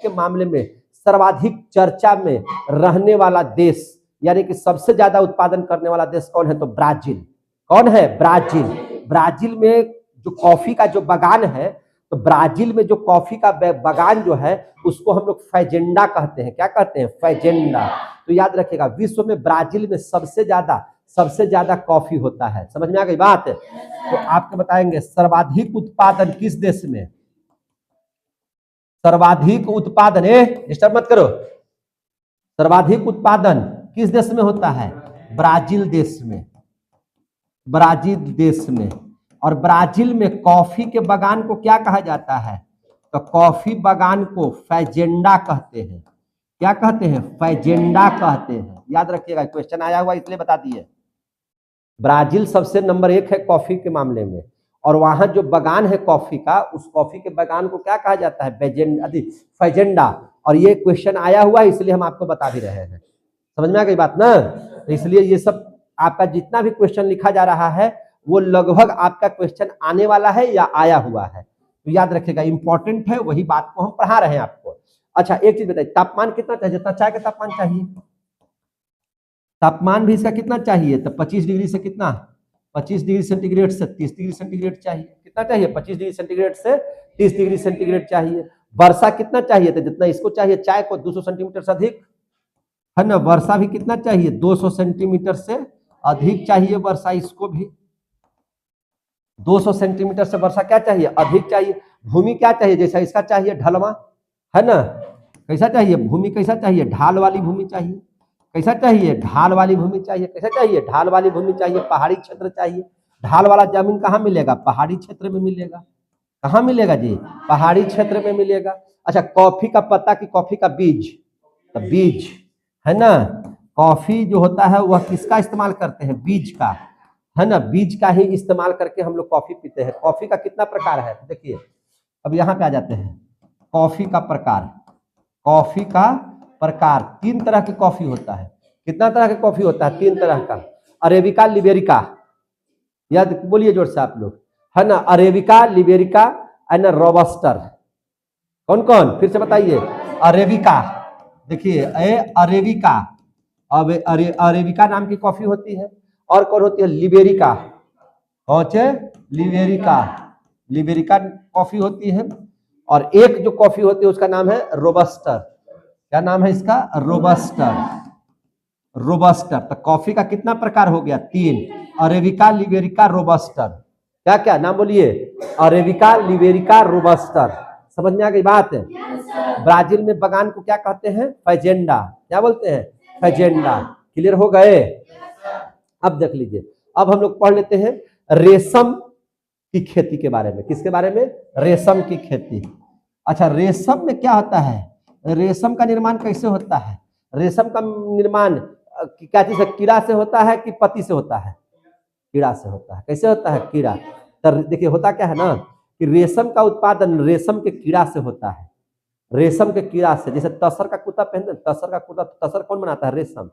मामले में सर्वाधिक चर्चा में रहने वाला देश, यानी कि सबसे ज्यादा उत्पादन करने वाला देश कौन है? तो ब्राजील। कौन है? ब्राजील। ब्राजील में जो कॉफी का जो बागान है, तो ब्राजील में जो कॉफी का बागान जो है उसको हम लोग फैजेंडा कहते हैं। क्या कहते हैं? फैजेंडा। तो याद रखिएगा, विश्व में ब्राजील में सबसे ज्यादा कॉफी होता है। समझ में आ गई बात? तो आपको बताएंगे सर्वाधिक उत्पादन किस देश में? सर्वाधिक उत्पादन, डिस्टर्ब मत करो, सर्वाधिक उत्पादन किस देश में होता है? ब्राजील देश में। ब्राजील देश में। और ब्राजील में कॉफी के बागान को क्या कहा जाता है? तो कॉफी बागान को फैजेंडा कहते हैं। क्या कहते हैं? फैजेंडा कहते हैं। याद रखिएगा, क्वेश्चन आया हुआ इसलिए बता दिए। ब्राजील सबसे नंबर 1 है कॉफी के मामले में। और वहां जो बागान है कॉफी का, उस कॉफी के बागान को क्या कहा जाता है? फैजेंडा। और ये क्वेश्चन आया हुआ है इसलिए हम आपको बता भी रहे हैं। समझ में आ गई बात ना? तो इसलिए ये सब आपका जितना भी क्वेश्चन लिखा जा रहा है वो लगभग आपका क्वेश्चन आने वाला है या आया हुआ है। तो याद रखिएगा, इंपॉर्टेंट है, वही बात को हम पढ़ा रहे हैं आपको। अच्छा एक चीज बताइए, तापमान कितना चाहिए? जितना चाय का तापमान चाहिए, तापमान भी इसका कितना चाहिए? तो 25 डिग्री से कितना? 25 डिग्री सेंटीग्रेड से 30 डिग्री सेंटीग्रेड चाहिए। कितना चाहिए? 25 डिग्री सेंटीग्रेड से 30 डिग्री सेंटीग्रेड चाहिए। वर्षा कितना चाहिए? तो जितना इसको चाहिए चाय को 200 सेंटीमीटर से अधिक, है ना। वर्षा भी कितना चाहिए? 200 सेंटीमीटर से अधिक चाहिए वर्षा इसको भी। 200 सेंटीमीटर से वर्षा क्या चाहिए? अधिक चाहिए। भूमि क्या चाहिए? जैसा इसका चाहिए ढलवा, है ना। कैसा चाहिए? भूमि कैसा चाहिए? ढाल वाली भूमि चाहिए। कैसा चाहिए? ढाल वाली भूमि चाहिए। कैसा चाहिए? ढाल वाली भूमि चाहिए। पहाड़ी क्षेत्र चाहिए। ढाल वाला जमीन कहाँ मिलेगा? पहाड़ी क्षेत्र में मिलेगा। कहाँ मिलेगा जी? पहाड़ी क्षेत्र में मिलेगा। अच्छा, कॉफी का पत्ता की कॉफी का बीज, तो बीज, है ना। कॉफी जो होता है वह किसका इस्तेमाल करते हैं? बीज का, है ना। बीज का ही इस्तेमाल करके हम लोग कॉफी पीते हैं। कॉफी का कितना प्रकार है देखिए, अब यहाँ पे आ जाते हैं। कॉफी का प्रकार, कॉफी का प्रकार 3 तरह की कॉफी होता है। कितना तरह की कॉफी होता है? 3 तरह का। अरेबिका, लिबेरिका, याद बोलिए जोर से आप लोग, है ना। अरेबिका, लिबेरिका, है ना, रोबस्टर। कौन कौन? फिर से बताइए। अरेबिका, देखिए अरेबिका, अब अरेबिका नाम की कॉफी होती है। और कौन होती है? लिबेरिका। कौन से? लिबेरिका। लिबेरिका कॉफी होती है। और एक जो कॉफी होती है उसका नाम है रोबस्टर। क्या नाम है इसका? रोबस्टर। रोबस्टर। तो कॉफी का कितना प्रकार हो गया? 3। Arabica, liberica, रोबस्टर। क्या क्या नाम बोलिए? Arabica, liberica, रोबस्टर। समझ में आ गई बात? ब्राजील में बागान को क्या कहते हैं? फैजेंडा। क्या बोलते हैं? फैजेंडा। क्लियर हो गए? अब देख लीजिए, अब हम लोग पढ़ लेते हैं रेशम की खेती के बारे में। किसके बारे में? रेशम की खेती। अच्छा, रेशम में क्या होता है? रेशम का निर्माण कैसे होता है? रेशम का निर्माण क्या चीज से? कीड़ा से होता है कि पत्ती से होता है? कीड़ा से होता है। कैसे होता है? कीड़ा। तो देखिए होता क्या है ना कि रेशम का उत्पादन रेशम के कीड़ा से होता है। रेशम के कीड़ा से, जैसे तसर का कुत्ता पहनते हैं, तसर का कुत्ता, तसर कौन बनाता है? रेशम,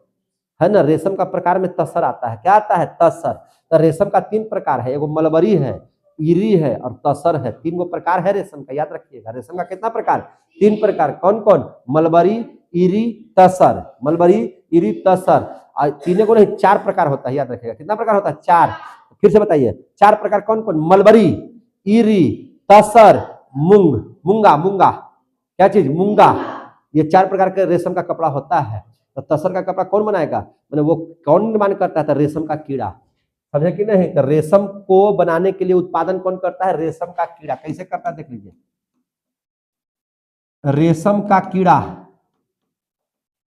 है ना। रेशम का प्रकार में तसर आता है। क्या आता है? तसर। तो रेशम का 3 प्रकार है, एगो मलबरी है, ईरी है और तसर है। 3 गो प्रकार है रेशम का, याद रखिएगा। रेशम का कितना प्रकार? 3 प्रकार। कौन कौन? मलबरी, ईरी, तसर। मलबरी, ईरी, तसर। तीनों को नहीं, 4 प्रकार होता है, याद रखिएगा। कितना प्रकार होता है? 4। फिर से बताइए, 4 प्रकार कौन कौन? मलबरी, ईरी, तसर, मूंग, मूंगा। मूंगा क्या चीज? मूंगा। ये 4 प्रकार के रेशम का कपड़ा होता है। तो तसर का कपड़ा कौन बनाएगा? मैंने वो कौन निर्माण करता है? तो रेशम का कीड़ा। समझे कि नहीं? तो रेशम को बनाने के लिए उत्पादन कौन करता है? रेशम का कीड़ा। कैसे करता है देख लीजिए। रेशम का कीड़ा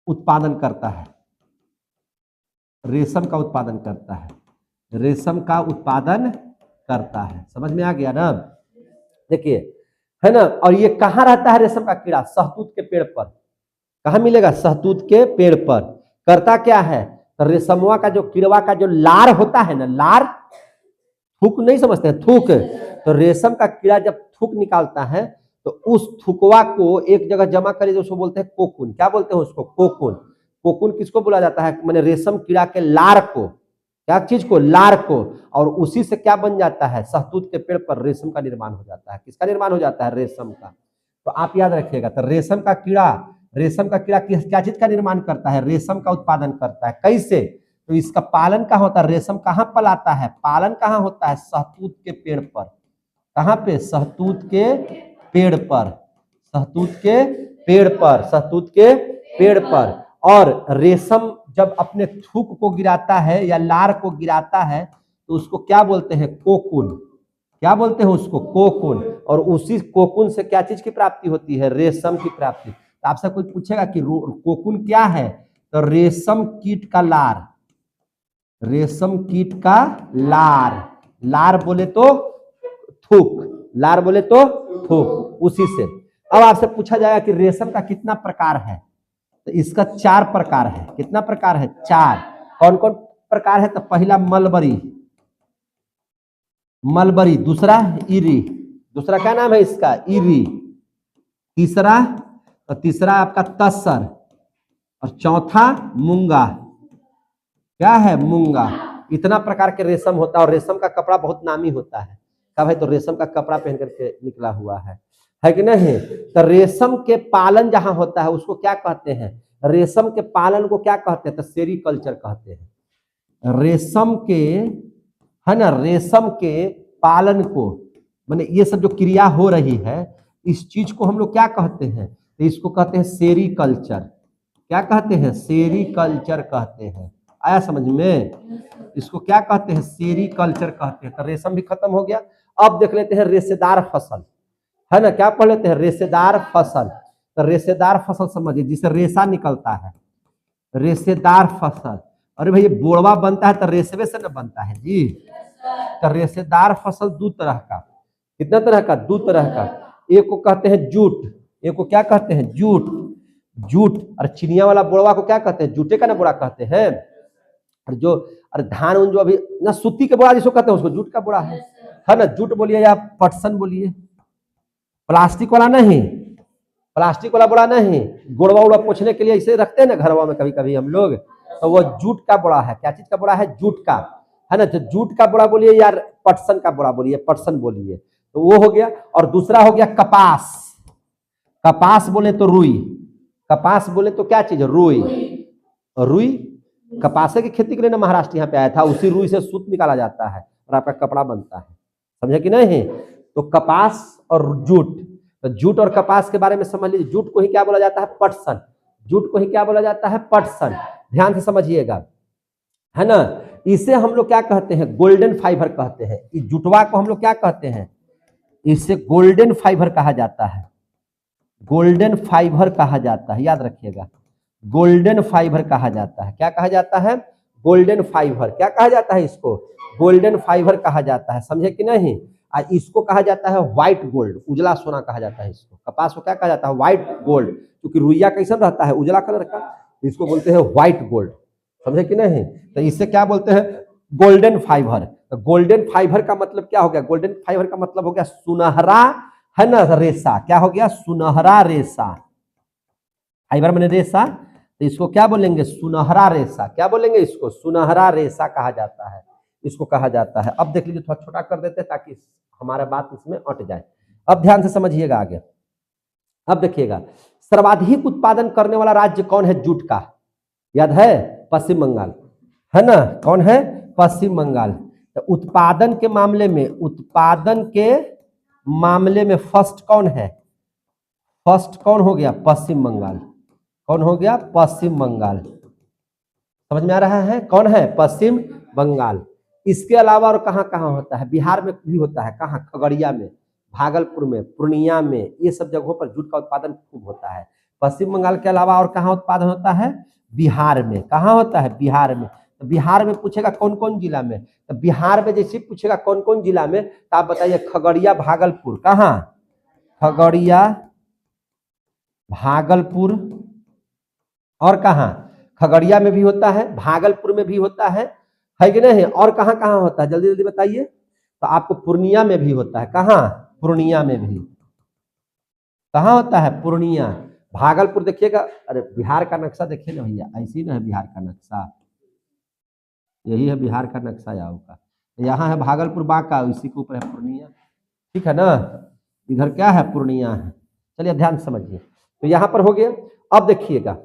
उत्पादन करता है। रेशम का उत्पादन करता है। रेशम का उत्पादन करता है। समझ में आ गया ना? देखिए, है ना। और ये कहाँ रहता है रेशम का कीड़ा? शहतूत के पेड़ पर। कहाँ मिलेगा? शहतूत के पेड़ पर। करता क्या है? तो रेशमवा का जो कीड़वा का जो लार होता है ना, लार, थूक नहीं समझते हैं? थूक। तो रेशम का कीड़ा जब थूक निकालता है तो उस थूकवा को एक जगह जमा करे, जो उसको बोलते हैं कोकुन। क्या बोलते हैं उसको? कोकुन। कोकुन किसको बोला जाता है? मैंने रेशम कीड़ा के लार को। क्या चीज को? लार को। और उसी से क्या बन जाता है? शहतूत के पेड़ पर रेशम का निर्माण हो जाता है। किसका निर्माण हो जाता है? रेशम का। तो आप याद रखिएगा। तो रेशम का कीड़ा क्या चीज का निर्माण करता है? रेशम का उत्पादन करता है। कैसे? तो इसका पालन कहाँ होता है? रेशम कहाँ पलाता है? पालन कहाँ होता है? शहतूत के पेड़ पर। कहाँ पे? शहतूत के पेड़ पर। शहतूत के पेड़ पर। शहतूत के पेड़ पर। और रेशम जब अपने थूक को गिराता है या लार को गिराता है तो उसको क्या बोलते हैं? कोकुन। क्या बोलते हैं उसको? कोकुन। और उसी कोकुन से क्या चीज की प्राप्ति होती है? रेशम की प्राप्ति। तो आपसे कोई पूछेगा कि कोकुन क्या है? तो रेशम कीट का लार। रेशम कीट का लार। लार बोले तो थूक, लार बोले तो थूक, उसी से। अब आपसे पूछा जाएगा कि रेशम का कितना प्रकार है? तो इसका 4 प्रकार है। कितना प्रकार है? 4। कौन कौन प्रकार है? तो पहला मलबरी, मलबरी। दूसरा ईरी। दूसरा क्या नाम है इसका? ईरी। तीसरा, तो तीसरा आपका तसर। और चौथा मूंगा। क्या है? मूंगा। इतना प्रकार के रेशम होता है। और रेशम का कपड़ा बहुत नामी होता है। क्या भाई? तो रेशम का कपड़ा पहन करके निकला हुआ है कि नहीं? तो रेशम के पालन जहां होता है उसको क्या कहते हैं? रेशम के पालन को क्या कहते हैं? तो सेरीकल्चर कहते हैं। रेशम के, है ना, रेशम के पालन को, माने ये सब जो क्रिया हो रही है, इस चीज को हम लोग क्या कहते हैं? तो इसको कहते हैं सेरीकल्चर। क्या कहते हैं? सेरीकल्चर कहते हैं। आया समझ में? इसको क्या कहते हैं? सेरीकल्चर कहते हैं। तो रेशम भी खत्म हो गया। अब देख लेते हैं रेशेदार फसल, है ना। क्या पढ़ लेते हैं? रेशेदार फसल। तो रेशेदार फसल समझिए, जिसे रेशा निकलता है। रेशेदार फसल। अरे भाई, ये बोड़वा बनता है तो रेशवे से न बनता है जी। तो रेशेदार फसल 2 तरह का। कितना तरह का? 2 तरह का। एक को कहते हैं जूट। एक को क्या कहते हैं? जूट। जूट। और चिनिया वाला बोड़वा को क्या कहते हैं? जूटे का ना बोड़ा कहते हैं। और जो, और धान उन जो अभी ना सूती के बोड़ा जिसको कहते हैं उसको जूट का बोड़ा है ना। जूट बोलिए या पटसन बोलिए। प्लास्टिक वाला नहीं, प्लास्टिक वाला बोड़ा नहीं। गोड़वा उड़ा पोछने के लिए इसे रखते हैं ना घरवा में कभी कभी हम लोग, तो वो जूट का बोड़ा है। क्या चीज का बोड़ा है? जूट का, है ना। तो जूट का बोड़ा बोलिए या पटसन का बोड़ा बोलिए, पटसन बोलिए। तो वो हो गया। और दूसरा हो गया कपास। कपास बोले तो रुई। कपास बोले तो क्या चीज? रुई। रुई, कपासे की खेती के लिए ना महाराष्ट्र यहाँ पे आया था। उसी रुई से सूत निकाला जाता है और आपका कपड़ा बनता है। समझे कि नहीं? तो कपास और जूट। तो जूट और कपास के बारे में समझ लीजिए। जूट को ही क्या बोला जाता है? पटसन। जूट को ही क्या बोला जाता है? पटसन। ध्यान से समझिएगा, है ना। इसे हम लोग क्या कहते हैं? गोल्डन फाइबर कहते हैं। इस जुटवा को हम लोग क्या कहते हैं? इसे गोल्डन फाइबर कहा जाता है। गोल्डन फाइबर कहा जाता है, याद रखिएगा। गोल्डन फाइबर कहा जाता है। क्या कहा जाता है? Golden fibre. क्या कहा जाता है इसको? गोल्डन फाइबर कहा जाता है। समझे कि नहीं? इसको कहा जाता है व्हाइट गोल्ड, उजला सोना कहा जाता है इसको। कपास को क्या कहा जाता है? व्हाइट गोल्ड, क्योंकि रुइया कैसा रहता है? उजला कलर का, इसको बोलते हैं व्हाइट गोल्ड। समझे कि नहीं? तो इससे क्या बोलते हैं? Golden fibre. तो गोल्डन फाइबर का मतलब क्या हो गया? गोल्डन फाइबर का मतलब हो गया सुनहरा, है ना, रेशा। क्या हो गया? सुनहरा रेशा। फाइबर मैंने रेशा, तो इसको क्या बोलेंगे? सुनहरा रेशा। क्या बोलेंगे इसको? सुनहरा रेशा कहा जाता है, इसको कहा जाता है। अब देख लीजिए, थोड़ा छोटा कर देते हैं ताकि हमारा बात इसमें अट जाए। अब ध्यान से समझिएगा आगे। अब देखिएगा, सर्वाधिक उत्पादन करने वाला राज्य कौन है जूट का? याद है? पश्चिम बंगाल, है ना? कौन है? पश्चिम बंगाल। तो उत्पादन के मामले में, उत्पादन के मामले में फर्स्ट कौन है? फर्स्ट कौन हो गया? पश्चिम बंगाल। कौन हो गया? पश्चिम बंगाल। समझ में आ रहा है? कौन है? पश्चिम बंगाल। इसके अलावा और कहाँ कहाँ होता है? बिहार में भी होता है। कहाँ? खगड़िया में, भागलपुर में, पूर्णिया में, ये सब जगहों पर जूट का उत्पादन खूब होता है। पश्चिम बंगाल के अलावा और कहाँ उत्पादन होता है? बिहार में। कहाँ होता है? बिहार में। तो बिहार में पूछेगा कौन कौन जिला में, तो बिहार में जैसे पूछेगा कौन कौन जिला में, तो आप बताइए खगड़िया, भागलपुर। कहाँ? खगड़िया, भागलपुर, और कहाँ? खगड़िया में भी होता है, भागलपुर में भी होता है कि नहीं? और कहाँ कहाँ होता है? जल्दी जल्दी बताइए। तो आपको पूर्णिया में भी होता है। कहाँ? पूर्णिया में भी। कहाँ होता है? पूर्णिया। भागलपुर देखिएगा, अरे बिहार का नक्शा देखिए ना भैया, ऐसे ही ना है बिहार का नक्शा, यही है बिहार का नक्शा याव का। यहाँ है भागलपुर, बांका, इसी के ऊपर है पूर्णिया। ठीक है ना? इधर क्या है? पूर्णिया है। चलिए ध्यान से समझिए। तो यहाँ पर हो गया। अब देखिएगा,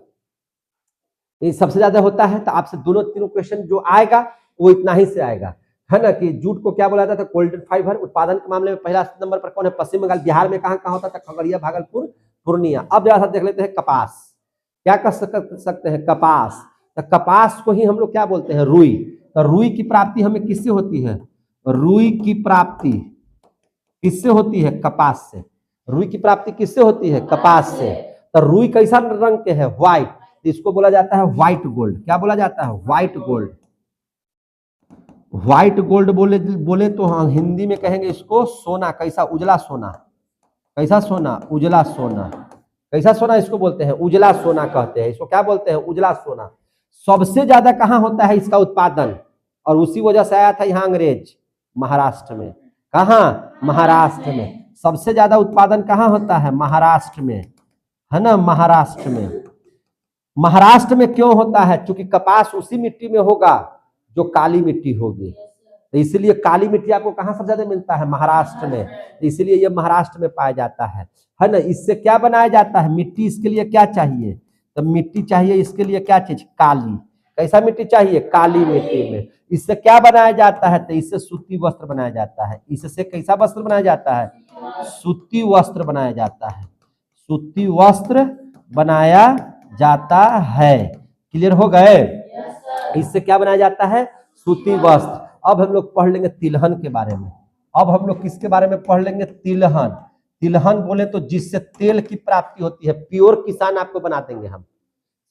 ये सबसे ज्यादा होता है, तो आपसे दोनों तीनों क्वेश्चन जो आएगा वो इतना ही से आएगा, है ना? कि जूट को क्या बोला जाता था? Golden fibre. उत्पादन के मामले में पहला नंबर पर कौन है? पश्चिम बंगाल। बिहार में कहाँ कहाँ होता था? खगड़िया, भागलपुर, पूर्णिया। अब जरा सा देख लेते हैं कपास। क्या कर सकते हैं? कपास। तो कपास को ही हम लोग क्या बोलते हैं? रुई। तो रुई की प्राप्ति हमें किससे होती है? रुई की प्राप्ति किससे होती है? कपास से। रुई की प्राप्ति किससे होती है? कपास से। तो रुई कैसा रंग के है? व्हाइट। इसको बोला जाता है व्हाइट गोल्ड। क्या बोला जाता है? White gold. व्हाइट गोल्ड बोले तो हाँ, हिंदी में कहेंगे इसको सोना। कैसा? उजला सोना। कैसा सोना? उजला सोना। कैसा सोना इसको बोलते हैं? उजला सोना कहते हैं। इसको क्या बोलते हैं? उजला सोना। सबसे ज्यादा कहाँ होता है इसका उत्पादन? और उसी वजह से आया था यहाँ अंग्रेज, महाराष्ट्र में। कहाँ? महाराष्ट्र में। सबसे ज्यादा उत्पादन कहाँ होता है? महाराष्ट्र में, है ना? महाराष्ट्र में। महाराष्ट्र में क्यों होता है? क्योंकि कपास उसी मिट्टी में होगा जो काली मिट्टी होगी। तो इसलिए काली मिट्टी आपको कहाँ सबसे ज्यादा मिलता है? महाराष्ट्र में। तो इसलिए ये महाराष्ट्र में पाया जाता है ना? इससे क्या बनाया जाता है? मिट्टी इसके लिए क्या चाहिए? तो मिट्टी चाहिए इसके लिए क्या चीज? काली। कैसा मिट्टी चाहिए? काली मिट्टी में। इससे क्या बनाया जाता है? तो इससे सूती वस्त्र बनाया जाता है। इससे कैसा वस्त्र बनाया जाता है? सूती वस्त्र बनाया जाता है। सूती वस्त्र बनाया जाता है। क्लियर हो गए? इससे क्या बनाया जाता है? सूती वस्त्र। अब हम लोग पढ़ लेंगे तिलहन के बारे में। अब हम लोग किसके बारे में पढ़ लेंगे? तिलहन। तिलहन बोले तो जिससे तेल की प्राप्ति होती है। प्योर किसान आपको बना देंगे हम।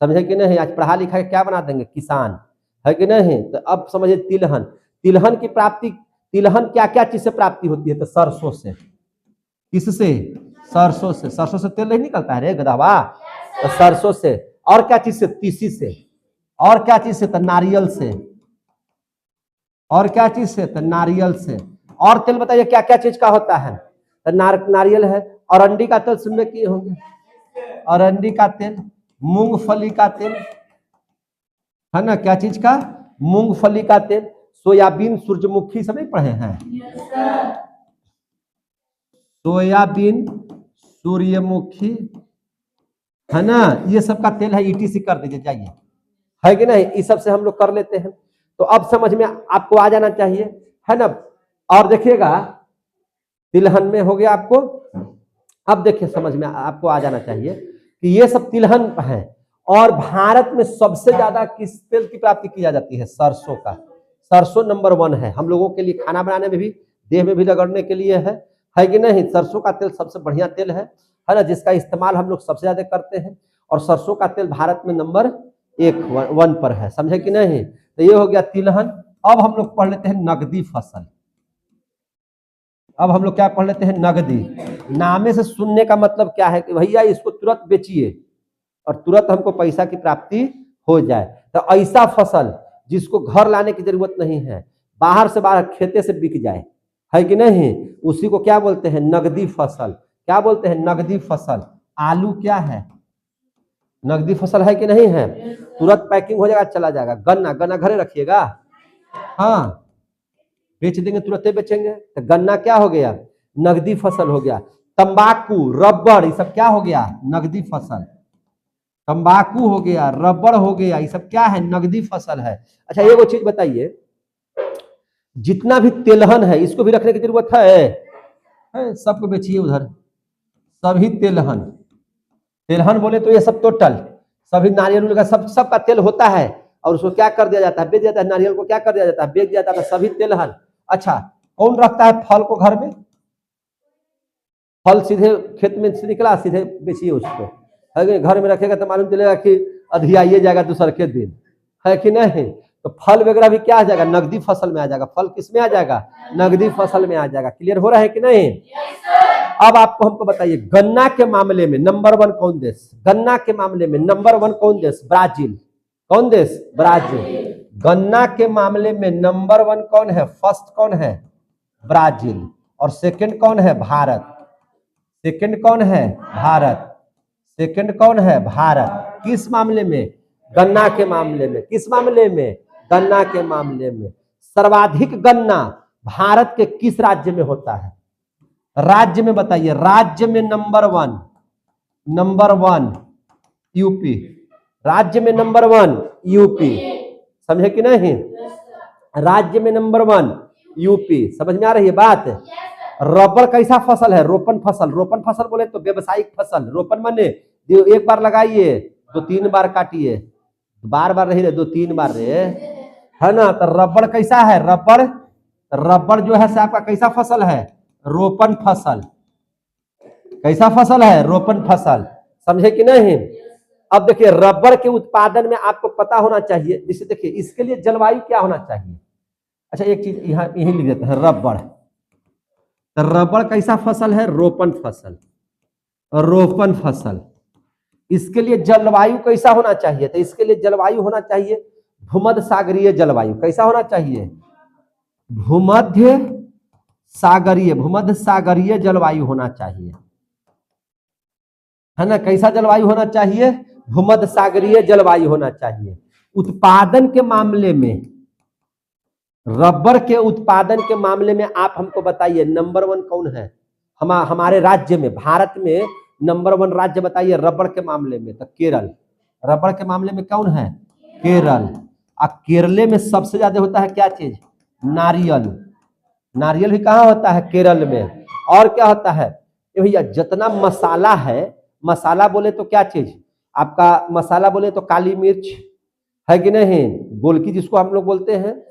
समझे कि नहीं? आज पढ़ा लिखा क्या बना देंगे? किसान, है कि नहीं? तो अब समझिए तिलहन। तिलहन की प्राप्ति, तिलहन क्या क्या चीज से प्राप्ति होती है? तो सरसों से। किससे? सरसों से। सरसों से तेल नहीं निकलता है रे गधावा? तो सरसों से। और क्या चीज से? तीसी से। और क्या चीज से? तो नारियल से। और क्या चीज से? तो नारियल से। और तेल बताइए क्या क्या चीज का होता है? तो नारियल है। अरंडी का तेल सुनने किए होंगे। अरंडी का तेल, मूंगफली का तेल, है ना? क्या चीज का? मूंगफली का तेल। सोयाबीन, सूरजमुखी सब नहीं पढ़े हैं? सोयाबीन, सूर्यमुखी, है ना? ये सब का तेल है। ईटीसी कर दीजिए जाइए, है कि नहीं? इस सब से हम लोग कर लेते हैं। तो अब समझ में आपको आ जाना चाहिए, है ना? और देखिएगा तिलहन में हो गया आपको। अब देखिए समझ में आपको आ जाना चाहिए कि ये सब तिलहन है। और भारत में सबसे ज्यादा किस तेल की प्राप्ति की जाती है? सरसों का। सरसों नंबर 1 है हम लोगों के लिए, खाना बनाने में भी, देह में भी रगड़ने के लिए है कि नहीं? सरसों का तेल सबसे बढ़िया तेल है ना? जिसका इस्तेमाल हम लोग सबसे ज्यादा करते हैं। और सरसों का तेल भारत में नंबर 1 पर है। समझे कि नहीं? तो ये हो गया तिलहन। अब हम लोग पढ़ लेते हैं नगदी फसल। अब हम लोग क्या पढ़ लेते हैं, नगदी। नामे से सुनने का मतलब क्या है कि भैया इसको तुरंत बेचिए और तुरंत हमको पैसा की प्राप्ति हो जाए। तो ऐसा फसल जिसको घर लाने की जरूरत नहीं है, बाहर से बाहर खेते से बिक जाए, है कि नहीं, उसी को क्या बोलते हैं, नगदी फसल। क्या बोलते हैं, नगदी फसल। आलू क्या है, नगदी फसल है कि नहीं है, तुरंत पैकिंग हो जाएगा, चला जाएगा। गन्ना, गन्ना घरे रखिएगा, हाँ बेच देंगे, तुरंत बेचेंगे। तो गन्ना क्या हो गया, नगदी फसल हो गया। तंबाकू, रबड़, ये सब क्या हो गया, नगदी फसल। तंबाकू हो गया, रबड़ हो गया, ये सब क्या है, नगदी फसल है। अच्छा ये वो चीज बताइए, जितना भी तेलहन है इसको भी रखने की जरूरत है? सबको बेचिए उधर, सभी तेलहन, तेलहन बोले तो ये सब टोटल सभी नारियल का सबका तेल होता है, और उसको क्या कर दिया जाता है, बेच दिया जाता है। नारियल को क्या कर दिया जाता है, बेच दिया जाता है, सभी तेलहन। अच्छा कौन रखता है फल को घर में, फल सीधे खेत में से निकला, सीधे बेचिए उसको, है घर में रखेगा तो मालूम चलेगा कि अधियाइए जाएगा दूसर के दिन, है कि नहीं। तो फल वगैरह भी क्या आ जाएगा, नगदी फसल में आ जाएगा। फल किस में आ जाएगा, नगदी फसल में आ जाएगा। क्लियर हो रहा है कि नहीं। अब आपको हमको बताइए, गन्ना के मामले में नंबर 1 कौन देश, गन्ना के मामले में नंबर 1 कौन देश, ब्राजील। कौन देश, ब्राजील। गन्ना के मामले में नंबर 1 कौन है, फर्स्ट कौन है, ब्राजील। और सेकंड कौन है, भारत। सेकंड कौन है, भारत। सेकंड कौन है, भारत। किस मामले में, गन्ना के मामले में। किस मामले में, गन्ना के मामले में। सर्वाधिक गन्ना भारत के किस राज्य में होता है, राज्य में बताइए। राज्य में नंबर 1 यूपी। राज्य में नंबर 1 यूपी, समझे कि नहीं। राज्य में नंबर 1 यूपी, समझ में आ रही है बात। रबड़ कैसा फसल है, रोपण फसल। रोपण फसल बोले तो व्यवसायिक फसल। रोपण माने एक बार लगाइए 2-3 बार काटिए, बार बार नहीं रहे, 2-3 बार रहे, है ना। तो रबड़ कैसा है, रबड़ जो है आपका कैसा फसल है, रोपण फसल। कैसा फसल है, रोपण फसल, समझे कि नहीं। अब देखिए रबड़ के उत्पादन में आपको पता होना चाहिए, जैसे देखिए इसके लिए जलवायु क्या होना चाहिए। अच्छा एक चीज यहाँ यही लिख देते हैं, रबड़। तो रबड़ कैसा फसल है, रोपण फसल, रोपण फसल। इसके लिए जलवायु कैसा होना चाहिए, तो इसके लिए जलवायु होना चाहिए भूमध्य सागरीय जलवायु। कैसा होना चाहिए, भूमध्य सागरीय जलवायु होना चाहिए, है ना। कैसा जलवायु होना चाहिए, भूमध्य सागरीय जलवायु होना चाहिए। उत्पादन के मामले में, रबड़ के उत्पादन के मामले में आप हमको बताइए नंबर 1 कौन है, हमारे राज्य में, भारत में नंबर 1 राज्य बताइए रबड़ के मामले में। तो केरल। रबड़ के मामले में कौन है, केरल। और केरले में सबसे ज्यादा होता है क्या चीज, नारियल। नारियल भी कहाँ होता है, केरल में। और क्या होता है भैया, जितना मसाला है, मसाला बोले तो क्या चीज आपका, मसाला बोले तो काली मिर्च, है कि नहीं, गोलकी जिसको हम लोग बोलते हैं,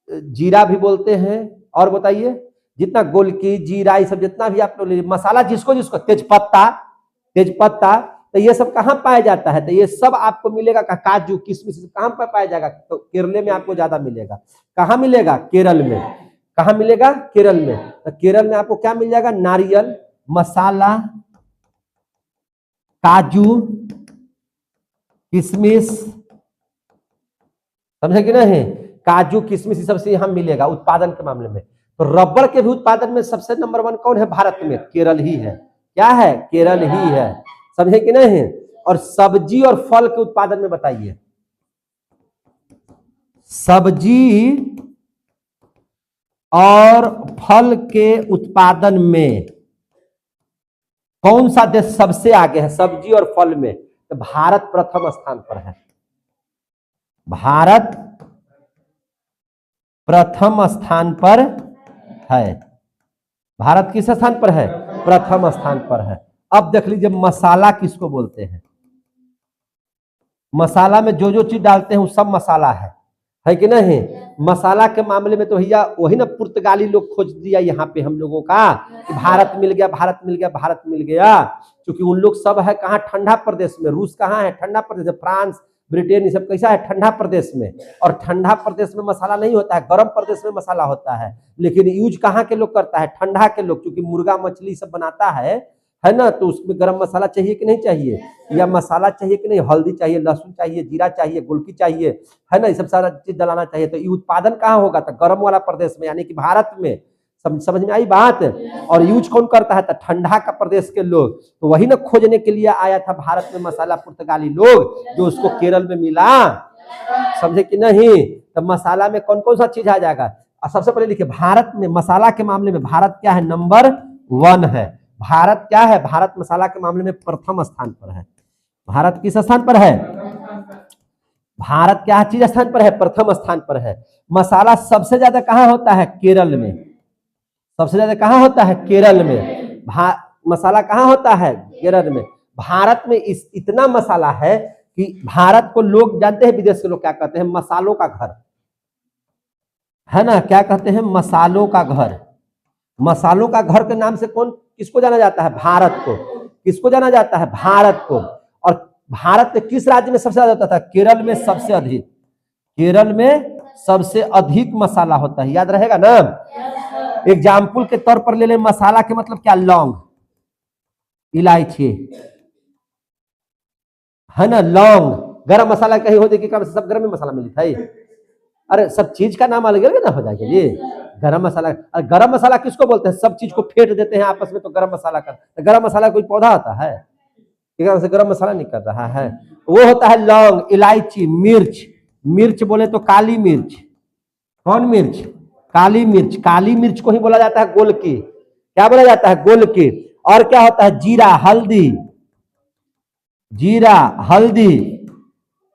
जीरा भी बोलते हैं। और बताइए जितना गोलकी, जीरा, ये सब जितना भी आप लोग मसाला, जिसको जिसको, तेजपत्ता, तो ये सब कहाँ पाया जाता है, तो ये सब आपको मिलेगा काजू, किशमिश, कहाँ पर पाया जाएगा, तो केरल में आपको ज्यादा मिलेगा। कहाँ मिलेगा, केरल में। कहाँ मिलेगा, केरल में। तो केरल में आपको क्या मिल जाएगा, नारियल, मसाला, काजू, किशमिश, समझे कि नहीं, काजू किशमिश सबसे यहाँ मिलेगा उत्पादन के मामले में। तो रबड़ के भी उत्पादन में सबसे नंबर 1 कौन है, भारत में, केरल ही है। क्या है, केरल ही है, समझे कि नहीं। और सब्जी और फल के उत्पादन में बताइए, सब्जी और फल के उत्पादन में कौन सा देश सबसे आगे है, सब्जी और फल में। तो भारत प्रथम स्थान पर है, भारत प्रथम स्थान पर है। भारत किस स्थान पर है, प्रथम स्थान पर है। अब देख लीजिए मसाला किसको बोलते हैं, मसाला में जो जो चीज डालते हैं वो सब मसाला है कि नहीं। मसाला के मामले में तो भैया वही ना पुर्तगाली लोग खोज दिया यहाँ पे हम लोगों का कि भारत मिल गया, भारत मिल गया, भारत मिल गया। क्योंकि उन लोग सब है कहाँ, ठंडा प्रदेश में। रूस कहाँ है, ठंडा प्रदेश है। फ्रांस, ब्रिटेन, ये सब कैसा है, ठंडा प्रदेश में। और ठंडा प्रदेश में मसाला नहीं होता है, गर्म प्रदेश में मसाला होता है। लेकिन यूज कहाँ के लोग करता है, ठंडा के लोग, क्योंकि मुर्गा मछली सब बनाता है ना, तो उसमें गरम मसाला चाहिए कि नहीं चाहिए, या मसाला चाहिए कि नहीं, हल्दी चाहिए, लहसुन चाहिए, जीरा चाहिए, गोलकी चाहिए, है ना, ये सब सारा चीज डलाना चाहिए। तो ये उत्पादन कहाँ होगा, तो गर्म वाला प्रदेश में, यानी कि भारत में। समझ में आई बात। और यूज कौन करता है, तो ठंडा का प्रदेश के लोग। तो वही ना खोजने के लिए आया था भारत में मसाला पुर्तगाली लोग, जो उसको केरल में मिला, समझे कि नहीं। तो मसाला में कौन कौन सा चीज आ जाएगा। सबसे पहले लिखिए, भारत में मसाला के मामले में भारत क्या है, नंबर 1 है। भारत क्या है, भारत मसाला के मामले में प्रथम स्थान पर है। भारत किस स्थान पर है, भारत क्या चीज स्थान पर है, प्रथम स्थान पर है। मसाला सबसे ज्यादा कहां होता है, केरल में। सबसे ज्यादा कहां होता है, केरल में। मसाला कहां होता है, केरल में। भारत में इतना मसाला है कि भारत को लोग जानते हैं, विदेश के लोग क्या कहते हैं, मसालों का घर, है ना, क्या कहते हैं, मसालों का घर। मसालों का घर के नाम से किसको जाना जाता है, भारत को। किसको जाना जाता है, भारत को। और भारत के किस राज्य में सबसे ज्यादा होता था, केरल में सबसे अधिक। केरल में सबसे अधिक मसाला होता है, याद रहेगा ना। एग्जाम्पल के तौर पर ले लें, मसाला के मतलब क्या, लौंग, इलायची, है ना, लौंग। गरम मसाला कहीं हो देखिए, सब गरम में मसाला मिलता है। अरे सब चीज का नाम अलग अलग ना हो जाएगा जी। गरम मसाला, गरम मसाला किसको बोलते हैं, सब चीज को फेंट देते हैं आपस में, तो गरम मसाला का। तो गरम मसाला कोई पौधा होता है, से गरम मसाला नहीं कर रहा है, वो होता है लौंग, इलायची, मिर्च। मिर्च बोले तो काली मिर्च, कौन मिर्च, काली मिर्च। काली मिर्च को ही बोला जाता है गोलकी। क्या बोला जाता है, गोलकी। और क्या होता है, जीरा, हल्दी, जीरा, हल्दी,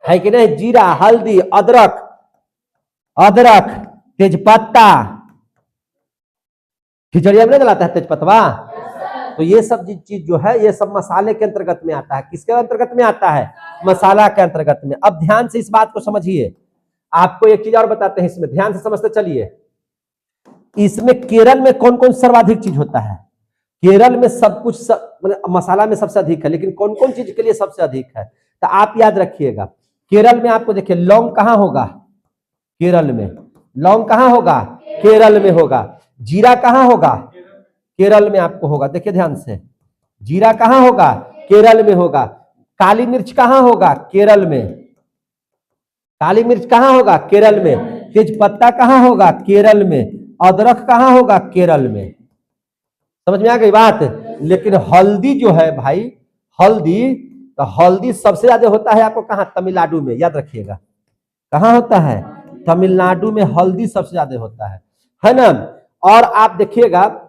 है कि नहीं, जीरा, हल्दी, अदरक, अदरक, तेजपत्ता। खिचड़िया में नहीं डलाता है तेजपत्ता। तो ये सब चीज जो है, ये सब मसाले के अंतर्गत में आता है। किसके अंतर्गत में आता है, मसाला के अंतर्गत में। अब ध्यान से इस बात को समझिए, आपको एक चीज और बताते हैं, इसमें ध्यान से समझते चलिए। इसमें केरल में कौन कौन सर्वाधिक चीज होता है, केरल में सब कुछ मसाला में सबसे अधिक है, लेकिन कौन कौन चीज के लिए सबसे अधिक है, तो आप याद रखिएगा। केरल में आपको देखिए, लौंग कहां होगा, केरल में। लौंग कहां होगा, केरल में होगा। जीरा कहां होगा, केरल में आपको होगा, देखिए ध्यान से। जीरा कहां होगा, केरल में होगा। काली मिर्च कहां होगा, केरल में। काली मिर्च कहां होगा, केरल में। तेज पत्ता कहां होगा, केरल में। अदरक कहां होगा, केरल में। समझ में आ गई बात। लेकिन हल्दी जो है भाई, हल्दी, तो हल्दी सबसे ज्यादा होता है आपको कहां, तमिलनाडु में, याद रखिएगा। कहां होता है, तमिलनाडु में हल्दी सबसे ज्यादा होता है ना। और आप देखिएगा,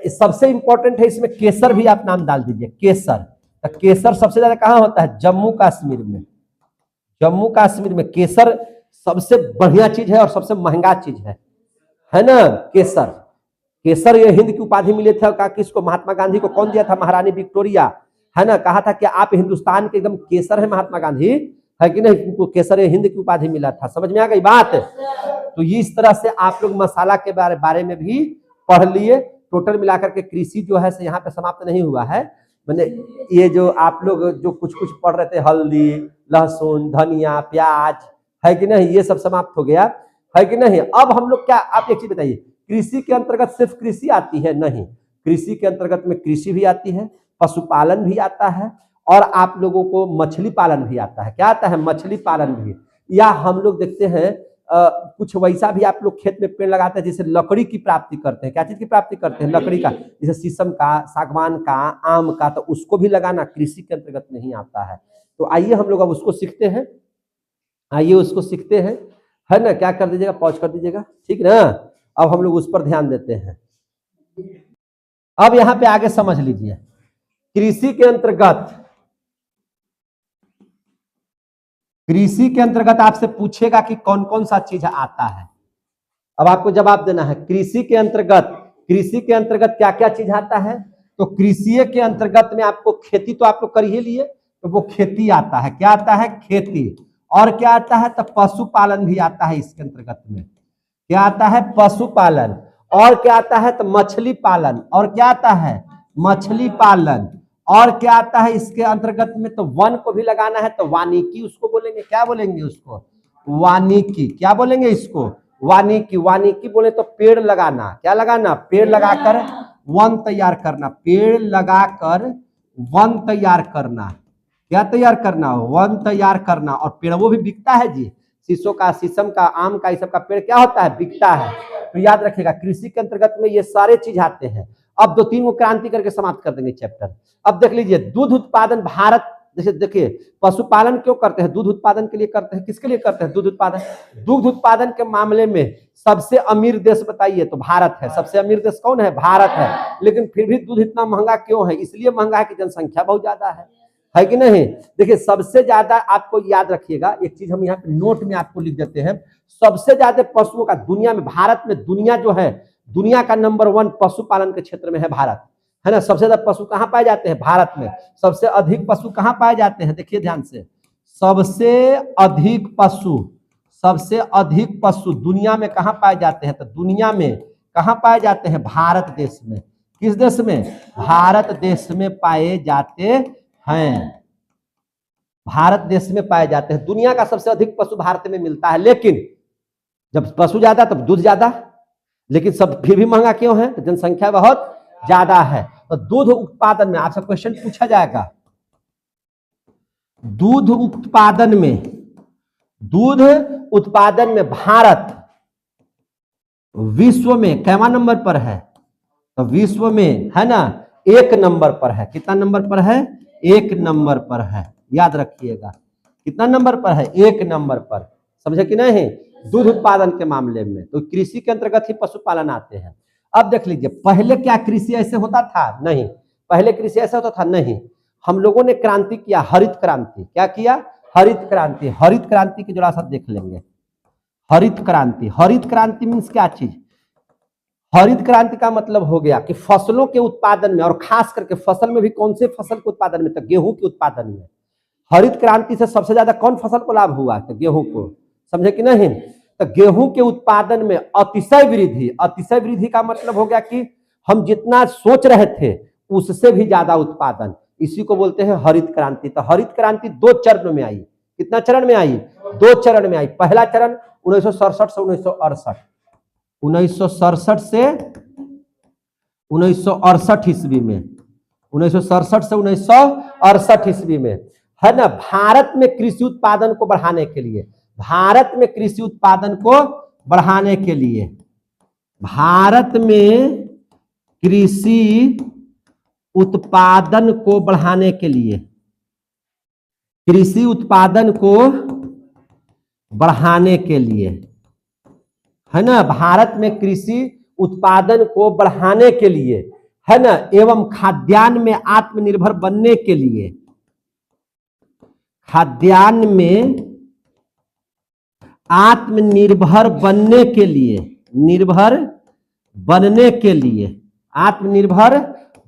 सबसे इंपॉर्टेंट है इसमें, केसर भी आप नाम डाल दीजिए, केसर। तो केसर सबसे ज्यादा कहां होता है, जम्मू कश्मीर में। जम्मू कश्मीर में केसर सबसे बढ़िया चीज है और सबसे महंगा चीज है ना, केसर। केसर ये हिंद की उपाधि मिले थे, कहा किसको, महात्मा गांधी को। कौन दिया था, महारानी विक्टोरिया, है ना। कहा था कि आप हिंदुस्तान के एकदम केसर है, महात्मा गांधी, है कि नहीं, उनको केसर हिंद की उपाधि मिला था। समझ में आ गई बात। तो इस तरह से आप लोग मसाला के बारे में भी पढ़ लिए। टोटल मिलाकर के कृषि जो है यहाँ पे समाप्त नहीं हुआ है। मैंने ये जो आप लोग जो कुछ कुछ पढ़ रहे थे, हल्दी, लहसुन, धनिया, प्याज, है कि नहीं, ये सब समाप्त हो गया, है कि नहीं। अब हम लोग क्या, आप एक चीज बताइए, कृषि के अंतर्गत सिर्फ कृषि आती है, नहीं। कृषि के अंतर्गत में कृषि भी आती है, पशुपालन भी आता है, और आप लोगों को मछली पालन भी आता है। क्या आता है, मछली पालन भी। या हम लोग देखते हैं कुछ वैसा भी आप लोग खेत में पेड़ लगाते हैं, जिससे लकड़ी की प्राप्ति करते हैं। क्या चीज की प्राप्ति करते हैं, लकड़ी का, जैसे शीशम का, सागवान का, आम का, तो उसको भी लगाना कृषि के अंतर्गत नहीं आता है। तो आइए हम लोग अब उसको सीखते हैं, आइए उसको सीखते हैं, है ना। क्या कर दीजिएगा, पॉज कर दीजिएगा, ठीक ना। अब हम लोग उस पर ध्यान देते हैं। अब यहाँ पे आगे समझ लीजिए, कृषि के अंतर्गत, कृषि के अंतर्गत आपसे पूछेगा कि कौन कौन सा चीज आता है। अब आपको जवाब देना है, कृषि के अंतर्गत, कृषि के अंतर्गत क्या क्या चीज आता है। तो कृषि के अंतर्गत में आपको खेती तो आप लोग कर ही लिए, तो वो खेती आता है। क्या आता है, खेती। और क्या आता है, तो पशुपालन भी आता है इसके अंतर्गत में। क्या आता है, पशुपालन। और क्या आता है, तो मछली पालन। और क्या आता है, मछली पालन। और क्या आता है इसके अंतर्गत में, तो वन को भी लगाना है तो वानिकी उसको बोलेंगे, क्या बोलेंगे उसको, वानिकी। क्या बोलेंगे इसको, वानिकी। वानिकी बोले तो पेड़ लगाना, क्या लगाना, पेड़ लगाकर वन तैयार करना, पेड़ लगाकर वन तैयार करना। क्या तैयार करना, वन तैयार करना। और पेड़ वो भी बिकता है जी, शीशों का, शीशम का, आम का, इस सब का पेड़ क्या होता है, बिकता है। तो याद रखिएगा कृषि के अंतर्गत में ये सारे चीज आते हैं। अब 2-3 को क्रांति करके समाप्त कर देंगे चैप्टर। अब देख लीजिए दूध उत्पादन भारत, जैसे देखिए पशुपालन क्यों करते हैं, दूध उत्पादन के लिए करते हैं। किसके लिए करते हैं, दूध उत्पादन। दूध उत्पादन के मामले में सबसे अमीर देश बताइए, तो भारत है। सबसे अमीर देश कौन है, भारत है। लेकिन फिर भी दूध इतना महंगा क्यों है, इसलिए महंगा है कि जनसंख्या बहुत ज्यादा है कि नहीं। देखिए सबसे ज्यादा, आपको याद रखिएगा एक चीज हम यहाँ पे नोट में आपको लिख देते हैं, सबसे ज्यादा पशुओं का दुनिया में, भारत में, दुनिया जो है, दुनिया का नंबर 1 पशुपालन के क्षेत्र में है भारत, है ना। सबसे ज्यादा पशु कहाँ पाए जाते हैं, भारत में। सबसे अधिक पशु कहाँ पाए जाते हैं, देखिए ध्यान से, सबसे अधिक पशु दुनिया में कहाँ पाए जाते हैं, तो दुनिया में कहाँ पाए जाते हैं, भारत देश में। किस देश में, भारत देश में पाए जाते हैं, भारत देश में पाए जाते हैं। दुनिया का सबसे अधिक पशु भारत में मिलता है। लेकिन जब पशु ज्यादा तब दूध ज्यादा, लेकिन सब फिर भी महंगा क्यों है, तो जनसंख्या बहुत ज्यादा है। तो दूध उत्पादन में आपसे क्वेश्चन पूछा जाएगा, दूध उत्पादन में भारत विश्व में कैवा नंबर पर है, तो विश्व में है ना 1 नंबर पर है। कितना नंबर पर है, 1 नंबर पर है। याद रखिएगा कितना नंबर पर है, 1 नंबर पर। समझे कि नहीं, दूध उत्पादन के मामले में। तो कृषि के अंतर्गत ही पशुपालन आते हैं। अब देख लीजिए पहले क्या कृषि ऐसे होता था, नहीं। पहले कृषि ऐसा होता था, नहीं। हम लोगों ने क्रांति किया, हरित क्रांति। क्या किया, हरित क्रांति। हरित क्रांति की जरा सा देख लेंगे, हरित क्रांति। हरित क्रांति मीन्स क्या चीज, हरित क्रांति का मतलब हो गया कि फसलों के उत्पादन में, और खास करके फसल में भी, कौन से फसल के उत्पादन में, तो गेहूं के उत्पादन में। हरित क्रांति से सबसे ज्यादा कौन फसल को लाभ हुआ, तो गेहूं को। समझे कि नहीं, तो गेहूं के उत्पादन में अतिशय वृद्धि। अतिशय वृद्धि का मतलब हो गया कि हम जितना सोच रहे थे उससे भी ज्यादा उत्पादन, इसी को बोलते हैं हरित क्रांति। तो हरित क्रांति 2 चरण में आई। कितना चरण में आई, 2 चरण में आई। पहला चरण 1967 से 1968, 1967 से 1968 ईस्वी में, 1967 से 1968 ईस्वी में, है ना। भारत में कृषि उत्पादन को बढ़ाने के लिए, भारत में कृषि उत्पादन को बढ़ाने के लिए, भारत में कृषि उत्पादन को बढ़ाने के लिए, कृषि उत्पादन को बढ़ाने के लिए, है ना, भारत में कृषि उत्पादन को बढ़ाने के लिए, है ना, एवं खाद्यान्न में आत्मनिर्भर बनने के लिए, खाद्यान्न में आत्मनिर्भर बनने के लिए, निर्भर बनने के लिए, आत्मनिर्भर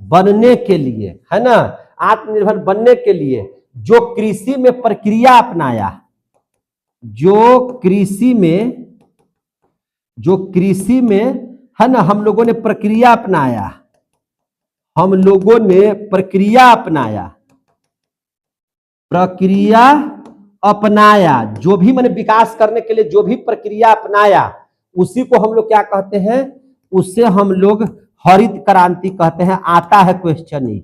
बनने के लिए, है ना, आत्मनिर्भर बनने के लिए जो कृषि में प्रक्रिया अपनाया, जो कृषि में है ना, हम लोगों ने प्रक्रिया अपनाया, हम लोगों ने प्रक्रिया अपनाया, जो भी मैंने विकास करने के लिए जो भी प्रक्रिया अपनाया, उसी को हम लोग क्या कहते हैं, उससे हम लोग हरित क्रांति कहते हैं। आता है क्वेश्चन ही,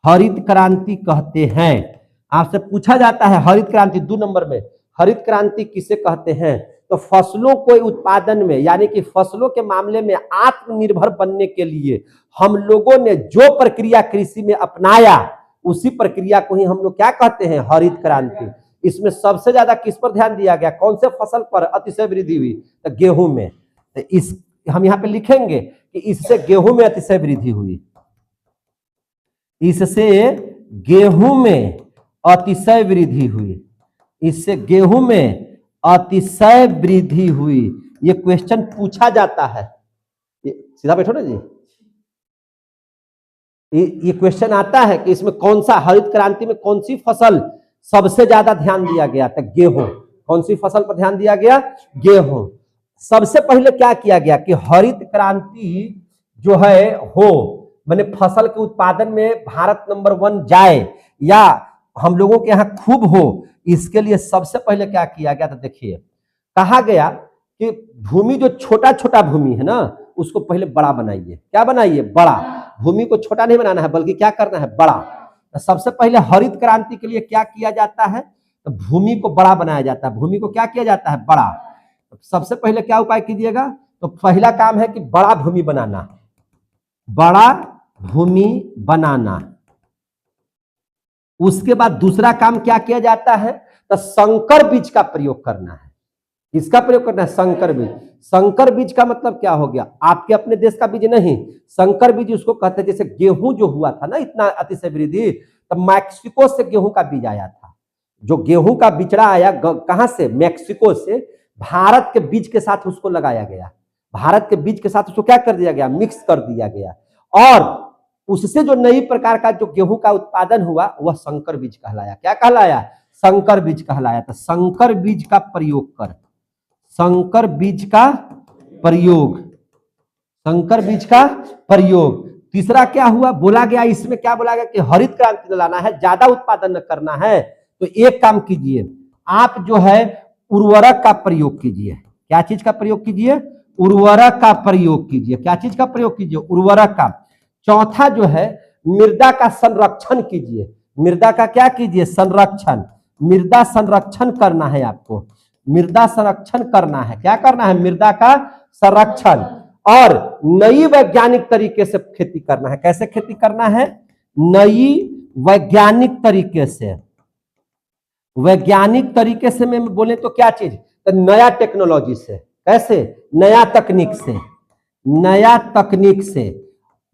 हरित क्रांति कहते हैं। आपसे पूछा जाता है हरित क्रांति 2 नंबर में, हरित क्रांति किसे कहते हैं, तो फसलों को उत्पादन में, यानी कि फसलों के मामले में आत्मनिर्भर बनने के लिए हम लोगों ने जो प्रक्रिया कृषि में अपनाया, उसी प्रक्रिया को ही हम लोग क्या कहते हैं, हरित क्रांति। इसमें सबसे ज्यादा किस पर ध्यान दिया गया, कौन से फसल पर अतिशय वृद्धि हुई, तो गेहूं में। तो इस हम यहाँ पे लिखेंगे कि इससे गेहूं में अतिशय वृद्धि हुई, इससे गेहूं में अतिशय वृद्धि हुई, इससे गेहूं में अतिशय वृद्धि हुई। ये क्वेश्चन पूछा जाता है, सीधा बैठो ना जी। ये क्वेश्चन आता है कि इसमें कौन सा, हरित क्रांति में कौन सी फसल सबसे ज्यादा ध्यान दिया गया, तो गेहूं। कौन सी फसल पर ध्यान दिया गया, गेहूं। सबसे पहले क्या किया गया कि हरित क्रांति जो है हो, मैंने फसल के उत्पादन में भारत नंबर 1 जाए या हम लोगों के यहाँ खूब हो, इसके लिए सबसे पहले क्या किया गया? तो देखिए, कहा गया कि भूमि जो छोटा छोटा भूमि है ना, उसको पहले बड़ा बनाइए। क्या बनाइए? बड़ा। भूमि को छोटा नहीं बनाना है, बल्कि क्या करना है? बड़ा। तो सबसे पहले हरित क्रांति के लिए क्या किया जाता है? तो भूमि को बड़ा बनाया जाता है। भूमि को क्या किया जाता है? बड़ा। तो सबसे पहले क्या उपाय कीजिएगा? तो पहला काम है कि बड़ा भूमि बनाना, बड़ा भूमि बनाना। उसके बाद दूसरा काम क्या किया जाता है? तो संकर बीज का प्रयोग करना है। किसका प्रयोग करना है? संकर बीज। संकर बीज का मतलब क्या हो गया? आपके अपने देश का बीज नहीं, संकर बीज उसको कहते हैं। जैसे गेहूं जो हुआ था ना इतना अतिशय वृद्धि, तब मैक्सिको से गेहूं का बीज आया था। जो गेहूं का बिचड़ा आया कहां से? मैक्सिको से। भारत के बीज के साथ उसको लगाया गया, भारत के बीज के साथ उसको क्या कर दिया गया? मिक्स कर दिया गया, और उससे जो नई प्रकार का जो गेहूं का उत्पादन हुआ वह संकर बीज कहलाया। क्या कहलाया? संकर बीज कहलाया। तो संकर बीज का प्रयोग कर, संकर बीज का प्रयोग, संकर बीज का प्रयोग। तीसरा क्या हुआ? बोला गया, इसमें क्या बोला गया कि हरित क्रांति लाना है, ज्यादा उत्पादन करना है, तो एक काम कीजिए, आप जो है उर्वरक का प्रयोग कीजिए। क्या चीज का प्रयोग कीजिए? उर्वरक का प्रयोग कीजिए। क्या चीज का प्रयोग कीजिए? उर्वरक का। चौथा जो है मृदा का संरक्षण कीजिए। मृदा का क्या कीजिए? संरक्षण। मृदा संरक्षण करना है आपको, मृदा संरक्षण करना है। क्या करना है? मृदा का संरक्षण। और नई वैज्ञानिक तरीके से खेती करना है। कैसे खेती करना है? नई वैज्ञानिक तरीके से। वैज्ञानिक तरीके से में बोले तो क्या चीज? तो नया टेक्नोलॉजी से। कैसे? नया तकनीक से। नया तकनीक से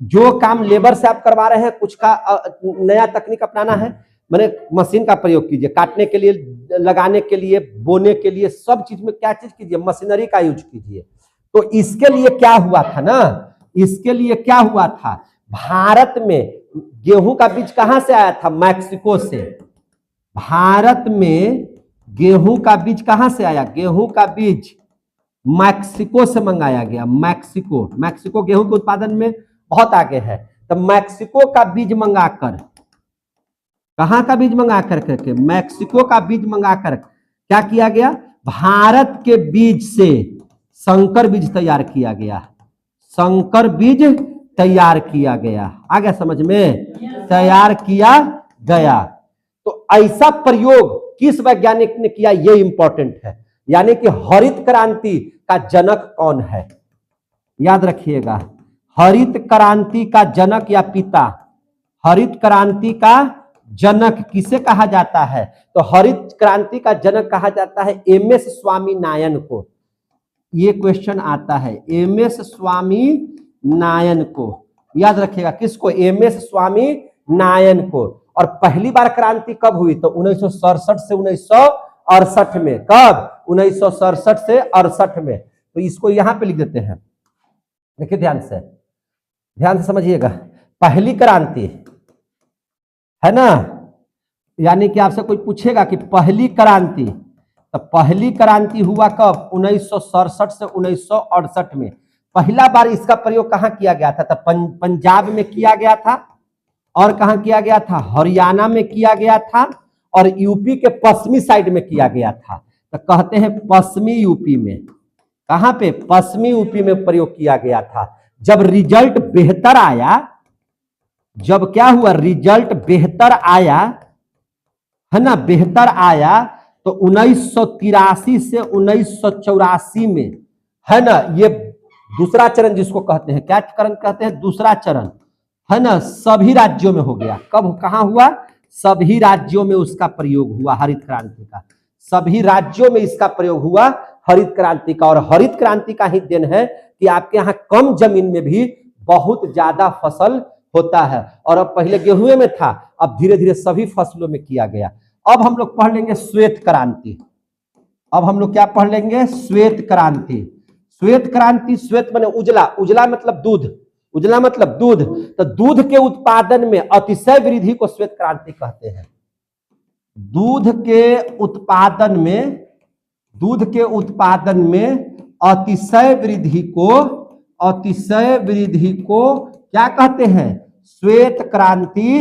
जो काम लेबर से आप करवा रहे हैं, कुछ का नया तकनीक अपनाना है। मैंने मशीन का प्रयोग कीजिए, काटने के लिए, लगाने के लिए, बोने के लिए, सब चीज में क्या चीज कीजिए? मशीनरी का यूज कीजिए। तो इसके लिए क्या हुआ था ना, इसके लिए क्या हुआ था? भारत में गेहूं का बीज कहां से आया था? मैक्सिको से। भारत में गेहूं का बीज कहां से आया? गेहूं का बीज मैक्सिको से मंगाया गया। मैक्सिको, मैक्सिको गेहूं के उत्पादन में बहुत आगे है। तो मैक्सिको का बीज मंगाकर, कहां का बीज मंगा करके? मैक्सिको का बीज मंगाकर क्या किया गया? भारत के बीज से संकर बीज तैयार किया गया। संकर बीज तैयार किया गया। आ गया समझ में? तैयार किया गया। तो ऐसा प्रयोग किस वैज्ञानिक ने किया, ये इंपॉर्टेंट है। यानी कि हरित क्रांति का जनक कौन है? याद रखिएगा, हरित क्रांति का जनक या पिता, हरित क्रांति का जनक किसे कहा जाता है? तो हरित क्रांति का जनक कहा जाता है एमएस स्वामीनाथन को। ये क्वेश्चन आता है, एमएस स्वामीनाथन को। याद रखिएगा, किसको? एमएस स्वामीनाथन को। और पहली बार क्रांति कब हुई? तो 1967 से 1968 में। कब? 1967 से 68 में। तो इसको यहां पे लिख देते हैं। देखिए ध्यान से, ध्यान से समझिएगा। पहली क्रांति है ना, यानी कि आपसे कोई पूछेगा कि पहली क्रांति, तो पहली क्रांति हुआ कब? 1967 से 1968 में। पहला बार इसका प्रयोग कहां किया गया था? तो पंजाब में किया गया था। और कहां किया गया था? हरियाणा में किया गया था, और यूपी के पश्चिमी साइड में किया गया था। तो कहते हैं पश्चिमी यूपी में। कहां पे? पश्चिमी यूपी में प्रयोग किया गया था। जब रिजल्ट बेहतर आया, जब क्या हुआ? रिजल्ट बेहतर आया है ना, बेहतर आया, तो 1983 से 1984 में है ना, ये दूसरा चरण जिसको कहते हैं, क्या चरण कहते हैं? दूसरा चरण है ना, सभी राज्यों में हो गया। कब, कहां हुआ? सभी राज्यों में उसका प्रयोग हुआ हरित क्रांति का। सभी राज्यों में इसका प्रयोग हुआ हरित क्रांति का। और हरित क्रांति का ही देन है कि आपके यहाँ कम जमीन में भी बहुत ज्यादा फसल होता है। और अब पहले गेहूं में था, अब धीरे धीरे सभी फसलों में किया गया। अब हम लोग पढ़ लेंगे श्वेत क्रांति। अब हम लोग क्या पढ़ लेंगे? श्वेत क्रांति। श्वेत क्रांति, श्वेत माने उजला, उजला मतलब दूध, उजला मतलब दूध। तो दूध के उत्पादन में अतिशय वृद्धि को श्वेत क्रांति कहते हैं। दूध के उत्पादन में, दूध के उत्पादन में अतिशय वृद्धि को, अतिशय वृद्धि को क्या कहते हैं? श्वेत क्रांति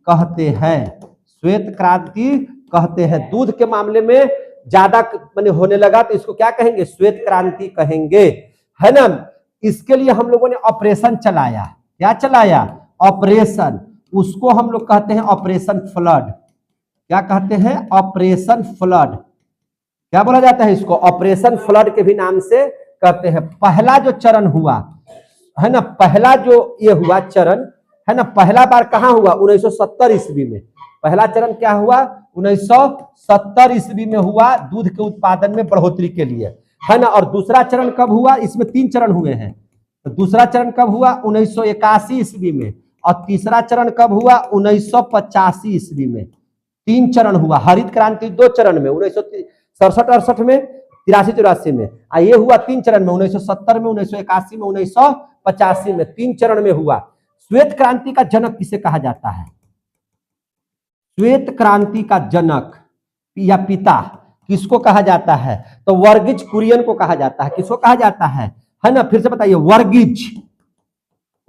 कहते हैं, श्वेत क्रांति कहते हैं। दूध के मामले में ज्यादा माने होने लगा तो इसको क्या कहेंगे, श्वेत क्रांति कहेंगे, है ना। इसके लिए हम लोगों ने ऑपरेशन चलाया, क्या चलाया, ऑपरेशन, उसको हम लोग कहते हैं ऑपरेशन फ्लड। क्या कहते हैं, ऑपरेशन फ्लड। क्या बोला जाता है इसको, ऑपरेशन फ्लड के भी नाम से कहते हैं। पहला जो चरण हुआ है ना, पहला जो ये हुआ चरण है ना, पहला बार कहां हुआ, 1970 ईस्वी में। पहला चरण क्या हुआ, 1970 ईस्वी में हुआ, दूध के उत्पादन में बढ़ोतरी के लिए, है ना। और दूसरा चरण कब हुआ, इसमें 3 चरण हुए हैं। तो दूसरा चरण कब हुआ, 1981 ईस्वी में। और तीसरा चरण कब हुआ, 1985 ईस्वी में। 3 चरण हुआ। हरित क्रांति 2 चरण में, 1967-68 में, 83-84 में। ये हुआ 3 चरण में, 1970 में, 1981 में, 1985 में, 3 चरण में हुआ। श्वेत क्रांति का जनक किसे कहा जाता है, श्वेत क्रांति का जनक या पिता किसको कहा जाता है, तो वर्गीज कुरियन को कहा जाता है। किसको कहा जाता है ना, फिर से बताइए,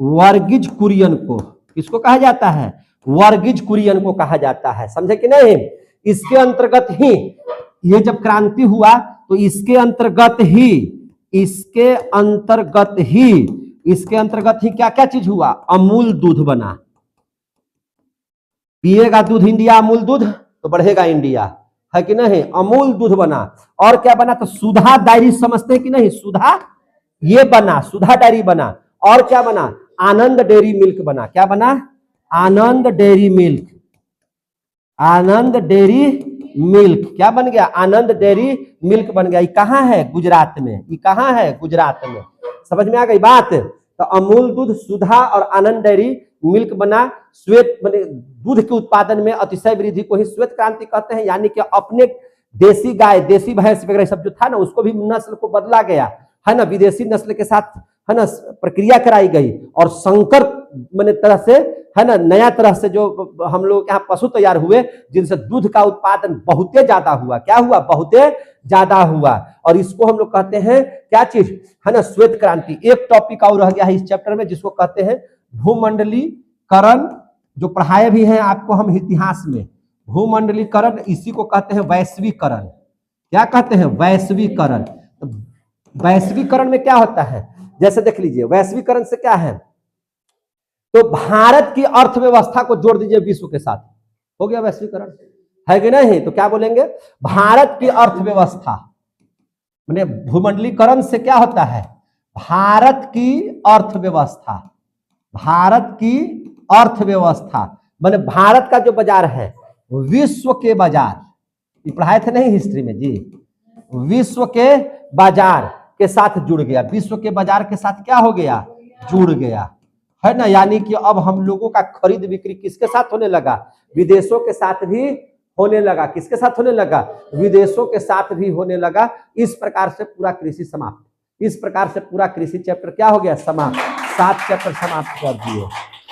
वर्गीज कुरियन को किसको कहा जाता है, वर्गीज कुरियन को कहा जाता है। समझे कि नहीं। इसके अंतर्गत ही ये जब क्रांति हुआ तो इसके अंतर्गत ही क्या क्या चीज हुआ, अमूल दूध बना। पिएगा दूध इंडिया, अमूल दूध, तो बढ़ेगा इंडिया, है कि नहीं। अमूल दूध बना। और क्या बना, तो सुधा डायरी समझते हैं कि नहीं, सुधा ये बना, सुधा डायरी बना। और क्या बना, आनंद डेयरी मिल्क बना। क्या बना, आनंद डेयरी मिल्क। आनंद डेयरी मिल्क क्या बन गया, आनंद डेयरी मिल्क बन गया। ये कहाँ है, गुजरात में। ये कहाँ है, गुजरात में। समझ में आ गई बात। तो अमूल दूध, सुधा और आनंद डेयरी मिल्क बना। श्वेत माने दूध के उत्पादन में अतिशय वृद्धि को ही श्वेत क्रांति कहते हैं। यानी कि अपने देसी गाय, देसी भैंस वगैरह सब जो था ना, उसको भी नस्ल को बदला गया, है ना। विदेशी नस्ल के साथ, है ना, प्रक्रिया कराई गई और संकर माने तरह से, है ना, नया तरह से जो हम लोग यहाँ पशु तैयार हुए, जिनसे दूध का उत्पादन बहुत ज्यादा हुआ। क्या हुआ, बहुत ज्यादा हुआ। और इसको हम लोग कहते हैं क्या चीज, है ना, श्वेत क्रांति। एक टॉपिक और रह गया है इस चैप्टर में, जिसको कहते हैं भूमंडलीकरण, जो पढ़ाए भी हैं आपको हम इतिहास में। भूमंडलीकरण, इसी को कहते हैं वैश्वीकरण। क्या कहते हैं, वैश्वीकरण। तो वैश्वीकरण में क्या होता है, जैसे देख लीजिए, वैश्वीकरण से क्या है, तो भारत की अर्थव्यवस्था को जोड़ दीजिए विश्व के साथ, हो गया वैश्वीकरण, है कि नहीं। तो क्या बोलेंगे, भारत की अर्थव्यवस्था, माने भूमंडलीकरण से क्या होता है, भारत की अर्थव्यवस्था, भारत की अर्थव्यवस्था माने भारत का जो बाजार है, विश्व के बाजार, ये पढ़ाए थे नहीं हिस्ट्री में जी, विश्व के बाजार के साथ जुड़ गया। विश्व के बाजार के साथ क्या हो गया, जुड़ गया, है ना। यानी कि अब हम लोगों का खरीद बिक्री किसके साथ होने लगा, विदेशों के साथ भी होने लगा। किसके साथ होने लगा, विदेशों के साथ भी होने लगा। इस प्रकार से पूरा कृषि समाप्त। इस प्रकार से पूरा कृषि चैप्टर क्या हो गया, समाप्त। 7 चैप्टर समाप्त कर दिए।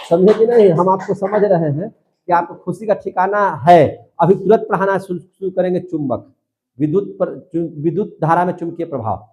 समझे कि नहीं। हम आपको समझ रहे हैं कि आपको खुशी का ठिकाना है। अभी तुरंत पढ़ाना शुरू करेंगे चुंबक, विद्युत धारा में चुंबकीय प्रभाव।